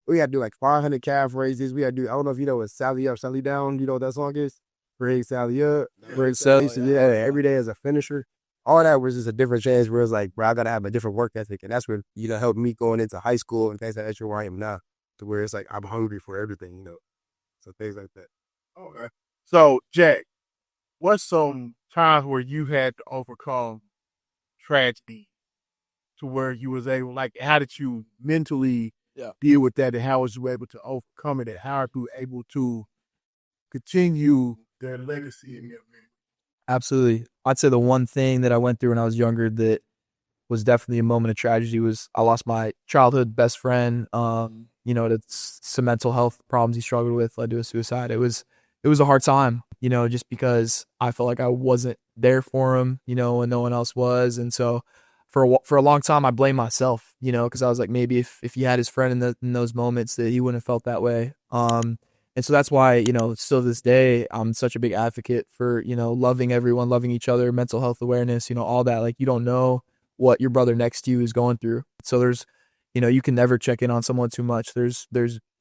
we had to do 500 calf raises. We had to do, I don't know if you know what Sally Up, Sally Down, you know what that song is? Raise Sally Up, raise Sally. Yeah, every day as a finisher. All that was just a different chance where it's bro, I got to have a different work ethic. And that's what, helped me going into high school and things like that, where I am now, to where it's I'm hungry for everything, So things like that. Okay. So, Jack, what's some times where you had to overcome tragedy to where you was able, like, how did you mentally deal with that, and how was you able to overcome it, and how are you able to continue their legacy in your man? Absolutely. I'd say the one thing that I went through when I was younger that was definitely a moment of tragedy was I lost my childhood best friend. To some mental health problems he struggled with, led to a suicide. It was a hard time, just because I felt like I wasn't there for him, and no one else was. And so for a long time, I blamed myself, because I was like, maybe if he had his friend in those moments that he wouldn't have felt that way. And so that's why, still to this day, I'm such a big advocate for, loving everyone, loving each other, mental health awareness, all that. Like, you don't know what your brother next to you is going through. So there's, you can never check in on someone too much. There's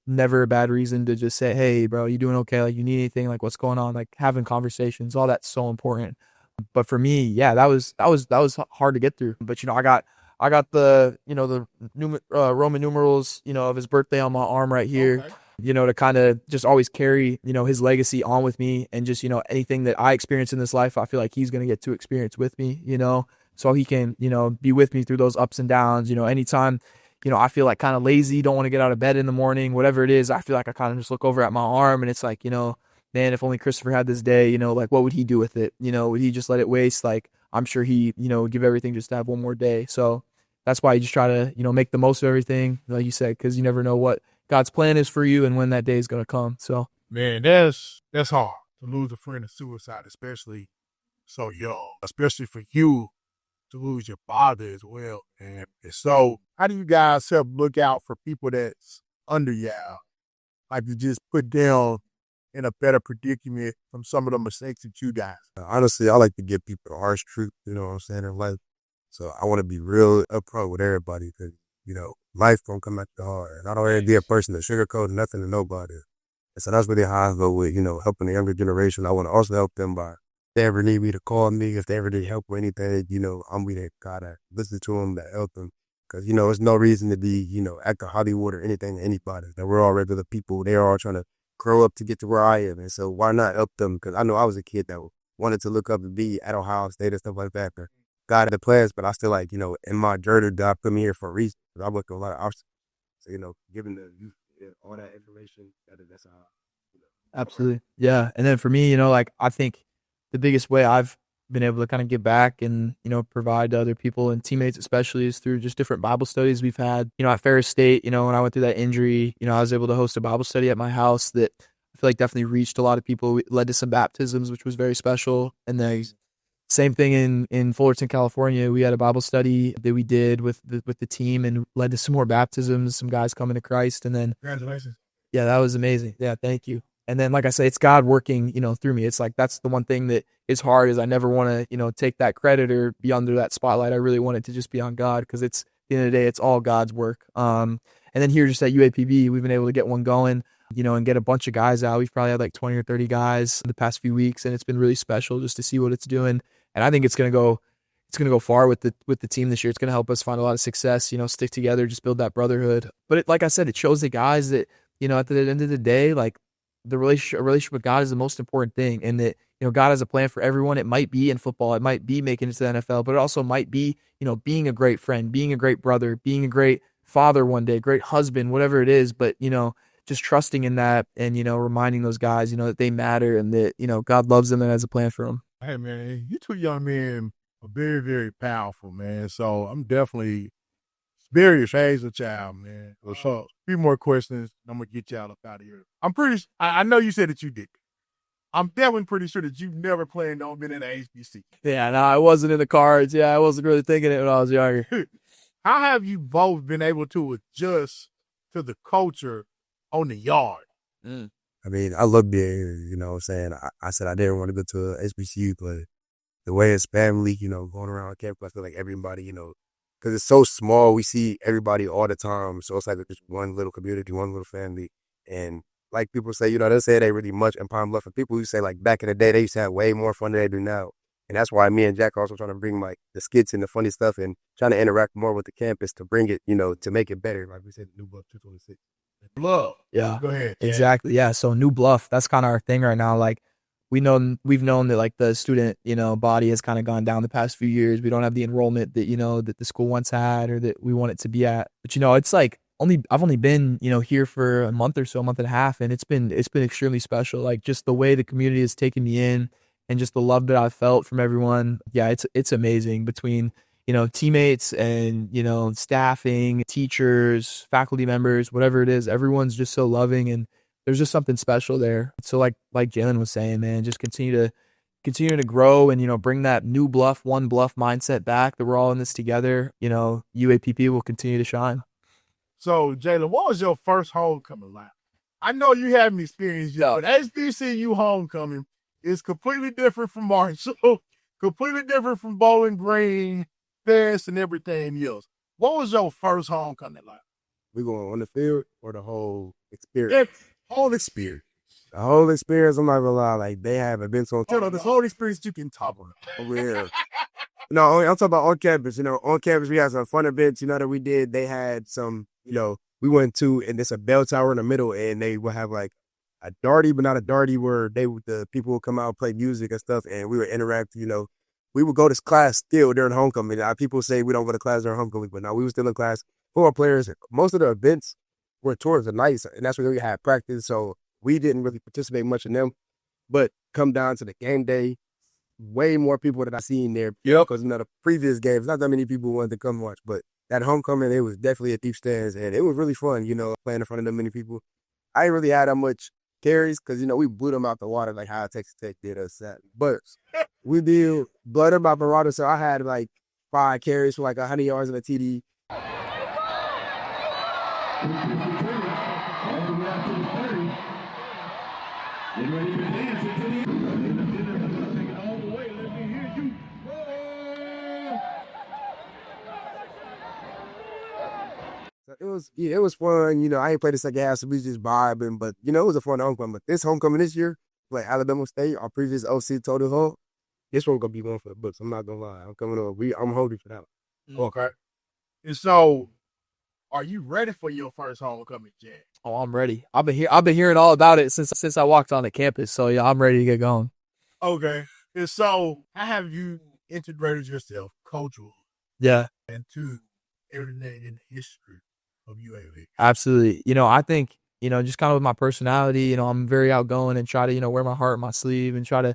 never a bad reason to just say, hey, bro, you doing okay? Like, you need anything? Like, what's going on? Like, having conversations, all that's so important. But for me, yeah, that was hard to get through. But, I got the, Roman numerals, of his birthday on my arm right here. Okay. To kind of just always carry, his legacy on with me, and just, anything that I experience in this life, I feel like he's going to get to experience with me, so he can, be with me through those ups and downs. Anytime, I feel like kind of lazy, don't want to get out of bed in the morning, whatever it is, I feel like I kind of just look over at my arm and it's like, man, if only Christopher had this day, like, what would he do with it? Would he just let it waste? Like, I'm sure he, would give everything just to have one more day. So that's why you just try to, make the most of everything, like you said, because you never know what God's plan is for you and when that day is going to come. So, man, that's hard to lose a friend to suicide, especially so young, especially for you to lose your father as well. And so how do you guys help look out for people that's under y'all, like, to just put down in a better predicament from some of the mistakes that you guys? Honestly, I like to give people the harsh truth, in life. So I want to be real upfront with everybody, because, life gonna come at you hard. And I don't want to be a person to sugarcoat nothing to nobody. And so that's really how I go with, helping the younger generation. I want to also help them by, if they ever need me to call me, if they ever need help with anything, I'm be that guy that listen to them, that help them. Because, there's no reason to be, acting Hollywood or anything to anybody. That we're all regular people. They're all trying to grow up to get to where I am. And so why not help them? Because I know I was a kid that wanted to look up and be at Ohio State and stuff like that. God had the plans, but I still like, in my journey, God put me here for a reason. Because I went through a lot of obstacles. So, giving the youth all that information, that's how, absolutely. Yeah. And then for me, I think the biggest way I've been able to kind of give back and, provide to other people and teammates especially is through just different Bible studies we've had. At Ferris State, when I went through that injury, I was able to host a Bible study at my house that I feel like definitely reached a lot of people. It led to some baptisms, which was very special. And then same thing in Fullerton, California. We had a Bible study that we did with the team and led to some more baptisms, some guys coming to Christ. And then, congratulations. Yeah, that was amazing. Yeah, thank you. And then, like I say, it's God working, through me. It's like, that's the one thing that is hard, is I never want to, take that credit or be under that spotlight. I really want it to just be on God, because it's, at the end of the day, it's all God's work. And then here just at UAPB, we've been able to get one going, and get a bunch of guys out. We've probably had like 20 or 30 guys in the past few weeks, and it's been really special just to see what it's doing. And I think it's going to go far with the team this year. It's going to help us find a lot of success, stick together, just build that brotherhood. But like I said, it shows the guys that, at the end of the day, like, a relationship with God is the most important thing, and that, God has a plan for everyone. It might be in football, it might be making it to the NFL, but it also might be, being a great friend, being a great brother, being a great father one day, great husband, whatever it is. But, just trusting in that and, reminding those guys, that they matter and that, God loves them and has a plan for them. Hey, man, you two young men are very, very powerful, man. So I'm definitely very as a child, man. So a few more questions, and I'm going to get y'all up out of here. I know you said that you did. I'm definitely pretty sure that you never planned on being in the HBCU. Yeah, no, I wasn't in the cards. Yeah, I wasn't really thinking it when I was younger. How have you both been able to adjust to the culture on the yard? I mean, I love being here, what I'm saying? I said I didn't want to go to a HBCU, but the way it's family, going around campus, I feel like everybody, because it's so small, we see everybody all the time. So it's like just one little community, one little family. And like people say, they say it ain't really much in Pine Bluff. And people who say, like, back in the day, they used to have way more fun than they do now. And that's why me and Jack are also trying to bring, like, the skits and the funny stuff and trying to interact more with the campus to bring it, to make it better. Like we said, New Bluff 226. Bluff. Yeah. Go ahead. Exactly. Yeah. So New Bluff, that's kind of our thing right now. Like, we've known that like the student, body has kind of gone down the past few years. We don't have the enrollment that, that the school once had or that we want it to be at. But, it's like I've only been, here for a month or so, a month and a half, and it's been extremely special. Like just the way the community has taken me in and just the love that I've felt from everyone. Yeah, it's amazing between, teammates and, staffing, teachers, faculty members, whatever it is. Everyone's just so loving, and there's just something special there. So like Jaylen was saying, man, just continue to grow and, bring that new one bluff mindset back, that we're all in this together. UAPB will continue to shine. So, Jaylen, what was your first homecoming like? I know you haven't experienced yet, but HBCU homecoming is completely different from Marshall, completely different from Bowling Green, Ferris, and everything else. What was your first homecoming like? We going on the field or the whole experience? Whole experience. The whole experience, I'm not gonna lie, like they have events on. This whole experience you can talk about. Over here. No, I'm talking about on campus. On campus we had some fun events, that we did. They had some, we went to, and there's a bell tower in the middle, and they would have like a darty, but not a darty, where the people would come out and play music and stuff, and we would interact. We would go to class still during homecoming. Now, people say we don't go to class during homecoming, but no, we were still in class. Football players, most of the events were towards the night, and that's where we had practice, so we didn't really participate much in them. But come down to the game day, way more people than I seen there. Yeah, because the previous games, not that many people wanted to come watch, but that homecoming, it was definitely a deep stands, and it was really fun, playing in front of that many people. I didn't really have that much carries because, we blew them out the water like how Texas Tech did us that. But we did blow them out the water, so I had like 5 carries for like 100 yards in a TD. It was fun. I ain't played the second half, so we was just vibing. But, it was a fun homecoming. But this homecoming this year, like Alabama State, our previous OC told us, this one going to be one for the books. I'm not going to lie. I'm coming on. I'm hungry for that one. Okay. And so, are you ready for your first homecoming, Jack? Oh, I'm ready. I've been hearing all about it since I walked on the campus. So, yeah, I'm ready to get going. Okay. And so, how have you integrated yourself culturally? Yeah. Into everything in the history of UAV? Absolutely. I think, just kind of with my personality, I'm very outgoing and try to, wear my heart on my sleeve and try to,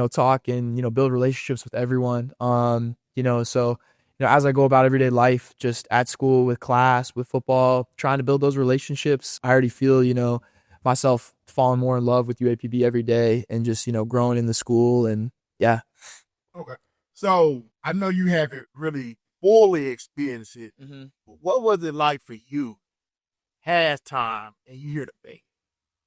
talk and, build relationships with everyone. So, as I go about everyday life, just at school, with class, with football, trying to build those relationships, I already feel, myself falling more in love with UAPB every day and just, growing in the school and yeah. Okay. So I know you haven't really fully experienced it. Mm-hmm. What was it like for you? Halftime and you hear the band.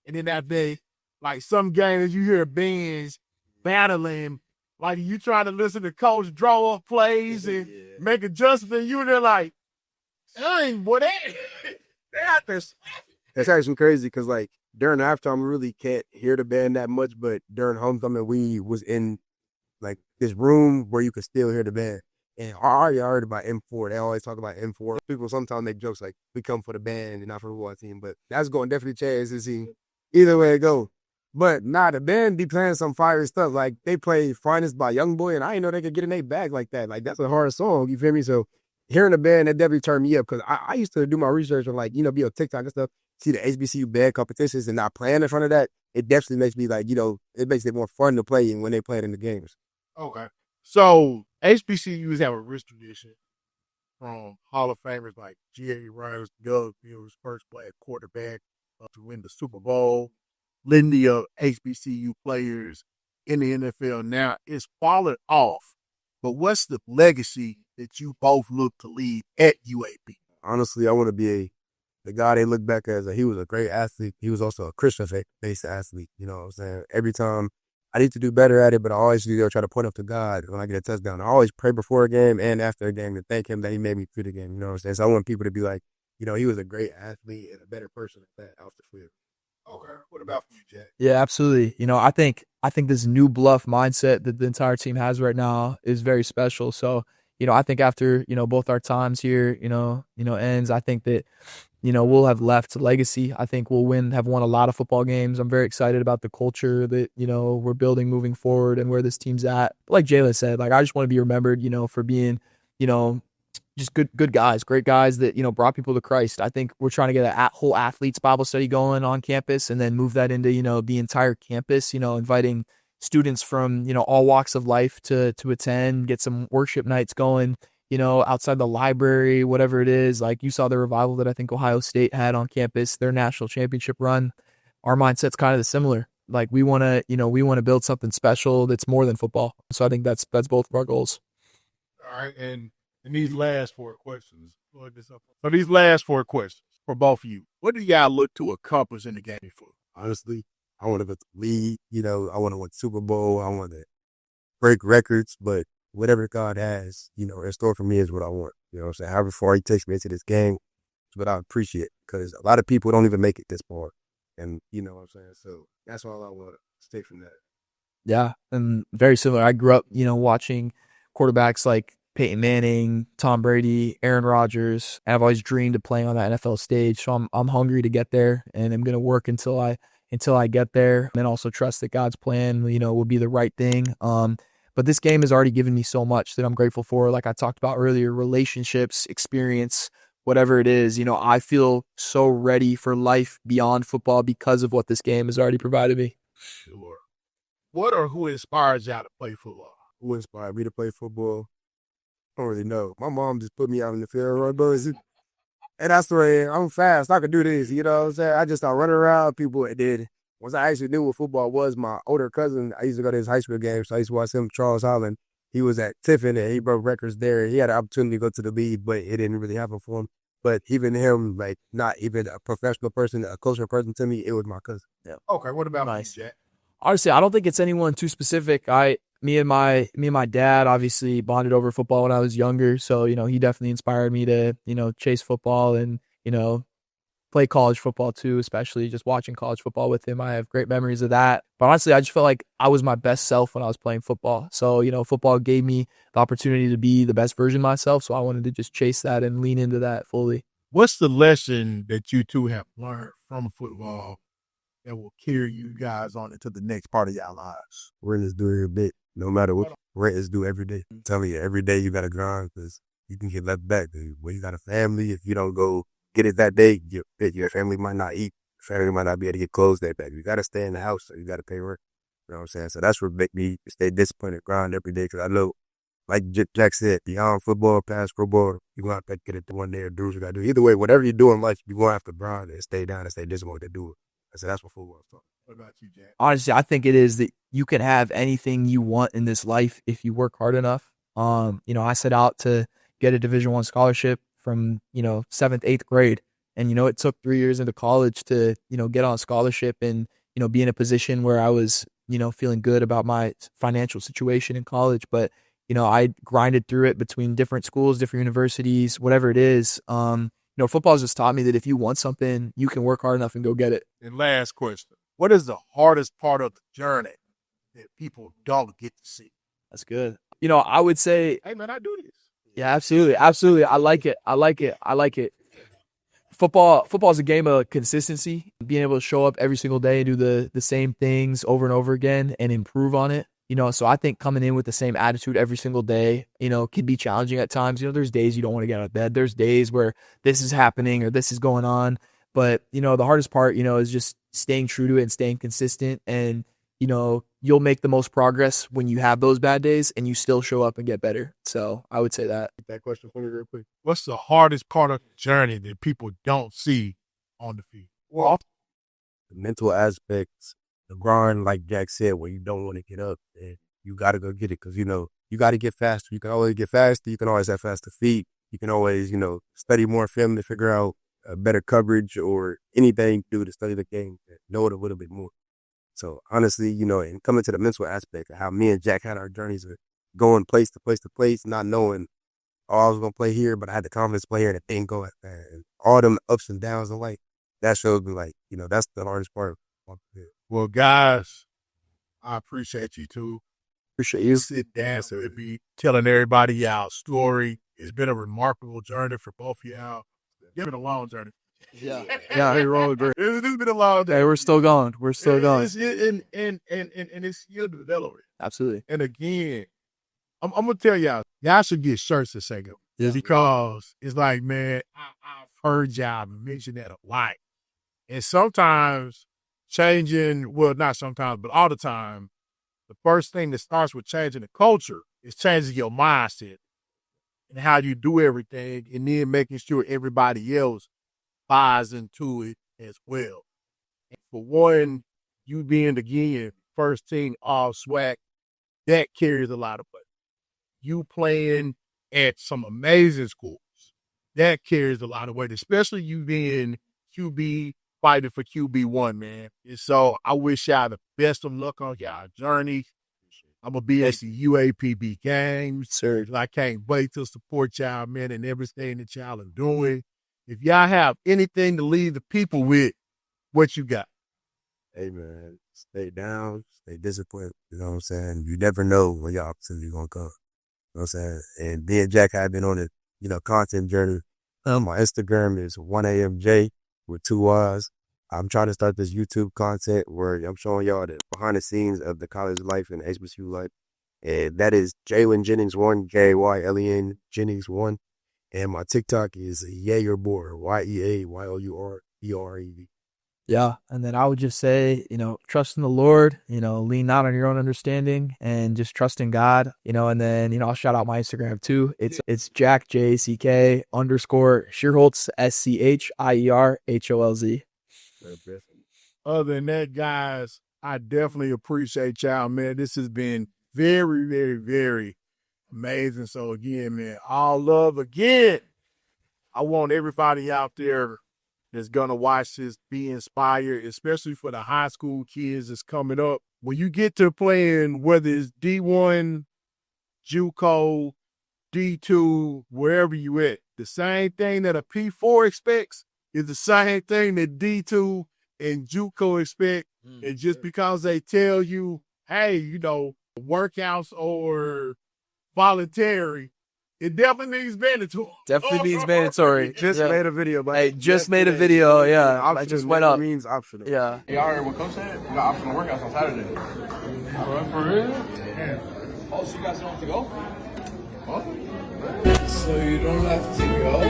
And then that day, like some games you hear bands battling, like you trying to listen to coach draw up plays and make adjustments, you there like, dang, boy, they out there. That's actually crazy because like during halftime we really can't hear the band that much, but during homecoming we was in like this room where you could still hear the band. And I already heard about M4. They always talk about M4. People sometimes make jokes like we come for the band and not for the football team, but that's going to definitely change to see either way it go. But the band be playing some fire stuff. Like they play Finest by Youngboy, and I didn't know they could get in their bag like that. Like that's a hard song, you feel me? So hearing the band, that definitely turned me up because I used to do my research on like, be on TikTok and stuff, see the HBCU band competitions and not playing in front of that. It definitely makes me like, it makes it more fun to play when they play it in the games. Okay. So HBCUs have a rich tradition from Hall of Famers like Jerry Rice, Doug Fields, first black quarterback to win the Super Bowl. Litany of HBCU players in the NFL now is falling off. But what's the legacy that you both look to leave at UAB? Honestly, I want to be the guy they look back as he was a great athlete. He was also a Christian-based athlete. You know what I'm saying? Every time I need to do better at it, but I always try to point up to God when I get a touchdown. I always pray before a game and after a game to thank him that he made me through the game. You know what I'm saying? So I want people to be like, he was a great athlete and a better person than that off the field. Okay. What about you, Jack? Yeah, absolutely. I think this new bluff mindset that the entire team has right now is very special. So, I think after, both our times here, ends, I think that, we'll have left a legacy. I think we'll have won a lot of football games. I'm very excited about the culture that, we're building moving forward and where this team's at. Like Jaylen said, like, I just want to be remembered, for being, just good guys, great guys that, brought people to Christ. I think we're trying to get a whole athletes Bible study going on campus and then move that into, the entire campus, inviting students from, all walks of life to attend, get some worship nights going, outside the library, whatever it is. Like, you saw the revival that I think Ohio State had on campus, their national championship run. Our mindset's kind of similar. Like, we want to build something special that's more than football. So I think that's both of our goals. All right. And these last 4 questions, so these last 4 questions for both of you, what do y'all look to accomplish in the game for? Honestly, I want to go to the league. I want to win Super Bowl. I want to break records, but whatever God has, in store for me is what I want. You know what I'm saying? However far he takes me into this game is what I appreciate, because a lot of people don't even make it this far. And you know what I'm saying? So that's all I want to stay from that. Yeah, and very similar. I grew up, watching quarterbacks like Peyton Manning, Tom Brady, Aaron Rodgers. And I've always dreamed of playing on that NFL stage. So I'm hungry to get there, and I'm going to work until I get there, and also trust that God's plan, will be the right thing. But this game has already given me so much that I'm grateful for. Like I talked about earlier, relationships, experience, whatever it is, I feel so ready for life beyond football because of what this game has already provided me. Sure. What or who inspires y'all to play football? Who inspired me to play football? I don't really know. My mom just put me out in the field, right, boys? And that's the way I'm fast. I could do this, you know what I'm saying? I just started running around people, and then once I actually knew what football was, my older cousin, I used to go to his high school games, so I used to watch him, Charles Holland. He was at Tiffin, and he broke records there. He had an opportunity to go to the league, but it didn't really happen for him. But even him, like, not even a professional person, a closer person to me, it was my cousin. Yeah. Okay, what about Nice. you, Jack? Honestly, I don't think it's anyone too specific. Me and my dad obviously bonded over football when I was younger. So, he definitely inspired me to, chase football and, play college football too, especially just watching college football with him. I have great memories of that. But honestly, I just felt like I was my best self when I was playing football. So, football gave me the opportunity to be the best version of myself. So I wanted to just chase that and lean into that fully. What's the lesson that you two have learned from football that will carry you guys on into the next part of your lives? Rent is due every bit, no matter what. Rent is due every day. I'm telling you, every day you got to grind, because you can get left back. When you got a family, if you don't go get it that day, your family might not eat. Your family might not be able to get clothes that day. You got to stay in the house, so you got to pay rent. You know what I'm saying? So that's what make me stay disciplined and grind every day, because I know, like Jack said, beyond football, past football, you're going to have to get it to one day or do what you got to do. Either way, whatever you do in life, you're going to have to grind and stay down and stay disciplined to do it. So that's what football is talking. What about you, Jack? Honestly, I think it is that you can have anything you want in this life if you work hard enough. I set out to get a Division I scholarship from, 7th, 8th grade. And, it took 3 years into college to, get on a scholarship and, be in a position where I was, feeling good about my financial situation in college. But, I grinded through it between different schools, different universities, whatever it is. Football has just taught me that if you want something, you can work hard enough and go get it. And last question, what is the hardest part of the journey that people don't get to see? That's good. I would say, hey, man, I do this. Yeah, absolutely. Absolutely. I like it. Football is a game of consistency, being able to show up every single day and do the same things over and over again and improve on it. So I think coming in with the same attitude every single day, can be challenging at times. There's days you don't want to get out of bed. There's days where this is happening or this is going on. But, the hardest part, is just staying true to it and staying consistent. And, you'll make the most progress when you have those bad days and you still show up and get better. So I would say that. That question for me real quick. What's the hardest part of the journey that people don't see on the field? Well, the mental aspects, the grind, like Jack said, where you don't want to get up and you got to go get it, because, you got to get faster. You can always get faster. You can always have faster feet. You can always, study more film to figure out better coverage or anything to do to study the game, know it a little bit more. So honestly, and coming to the mental aspect of how me and Jack had our journeys of going place to place to place, not knowing, I was going to play here, but I had the confidence to play here and it didn't go at that. And all them ups and downs in life, that shows me that's the hardest part. Well, guys, I appreciate you too. Appreciate you. Sit down to be telling everybody y'all story. It's been a remarkable journey for both of y'all. It's been a long journey. Yeah. Hey, Roller Bird. It's been a long day. Hey, we're still going. We're still going. And it's still developing. Absolutely. And again, I'm gonna tell y'all should get shirts that say go. Yeah. Because it's like, man, I've heard y'all mention that a lot. And sometimes not sometimes, but all the time, the first thing that starts with changing the culture is changing your mindset and how you do everything, and then making sure everybody else buys into it as well. And for one, you being, again, first team All-SWAC, that carries a lot of weight. You playing at some amazing schools, that carries a lot of weight, especially you being QB, fighting for QB1, man. And so I wish y'all the best of luck on y'all journey. I'm going to be at the UAPB games. Sir, I can't wait to support y'all, man, and everything that y'all are doing. If y'all have anything to leave the people with, what you got? Hey, man, stay down, stay disciplined. You know what I'm saying? You never know when your opportunity going to come. You know what I'm saying? And me and Jack have been on a, content journey. My Instagram is 1AMJ with 2 Y's. I'm trying to start this YouTube content where I'm showing y'all the behind the scenes of the college life and HBCU life. And that is Jaylen Jennings 1, Jaylen Jennings 1. And my TikTok is Yeagerboard, YEAYOUREV. Yeah. And then I would just say, trust in the Lord, lean not on your own understanding and just trust in God, and then, I'll shout out my Instagram too. It's Jack, JCK _ Schierholtz, SCHIERHOLZ. Other than that, guys, I definitely appreciate y'all, man. This has been very, very, very amazing. So again, man, all love again. I want everybody out there that's gonna watch this be inspired, especially for the high school kids that's coming up. When you get to playing, whether it's D1, JUCO, D2, wherever you at, the same thing that a P4 expects is the same thing that D2 and JUCO expect. And just because they tell you, hey, workouts or voluntary, it definitely needs mandatory. Definitely needs mandatory. Made a video. Hey, made a video. Yeah, I just went up. Means optional. Yeah. Hey, y'all heard what Coach said? We got optional workouts on Saturday. For real? Yeah. Oh, so you guys don't have to go? Huh? So you don't have to go?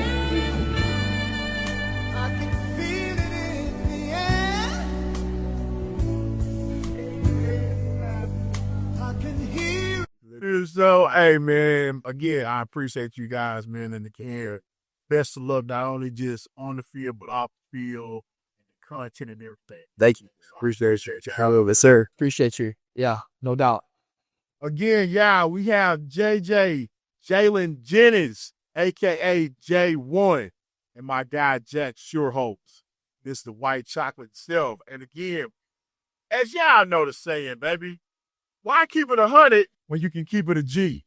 So, hey, man, again, I appreciate you guys, man, and the care. Best of luck, not only just on the field, but off the field, and the content and everything. Thank you. Appreciate you. Sir. Appreciate you. Yeah, no doubt. Again, we have Jaylen Jennings, a.k.a. J1, and my guy, Jack Schierholtz. This is the white chocolate self. And again, as y'all know the saying, baby, why keep it 100 when you can keep it a G?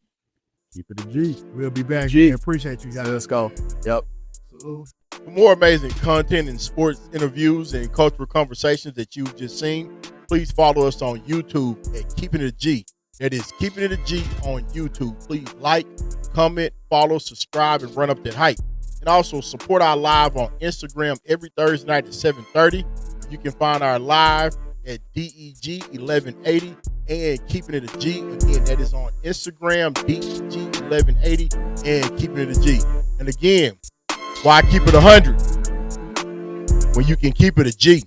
Keep it a G. We'll be back. G. Appreciate you guys. Let's go. Yep. For more amazing content and sports interviews and cultural conversations that you've just seen, please follow us on YouTube at Keeping It a G. That is Keeping It a G on YouTube. Please like, comment, follow, subscribe, and run up that hype. And also support our live on Instagram every Thursday night at 7:30. You can find our live at DEG1180 and Keeping It a G. Again, that is on Instagram, DEG1180 and Keeping It a G. And again, why keep it 100 when you can keep it a G?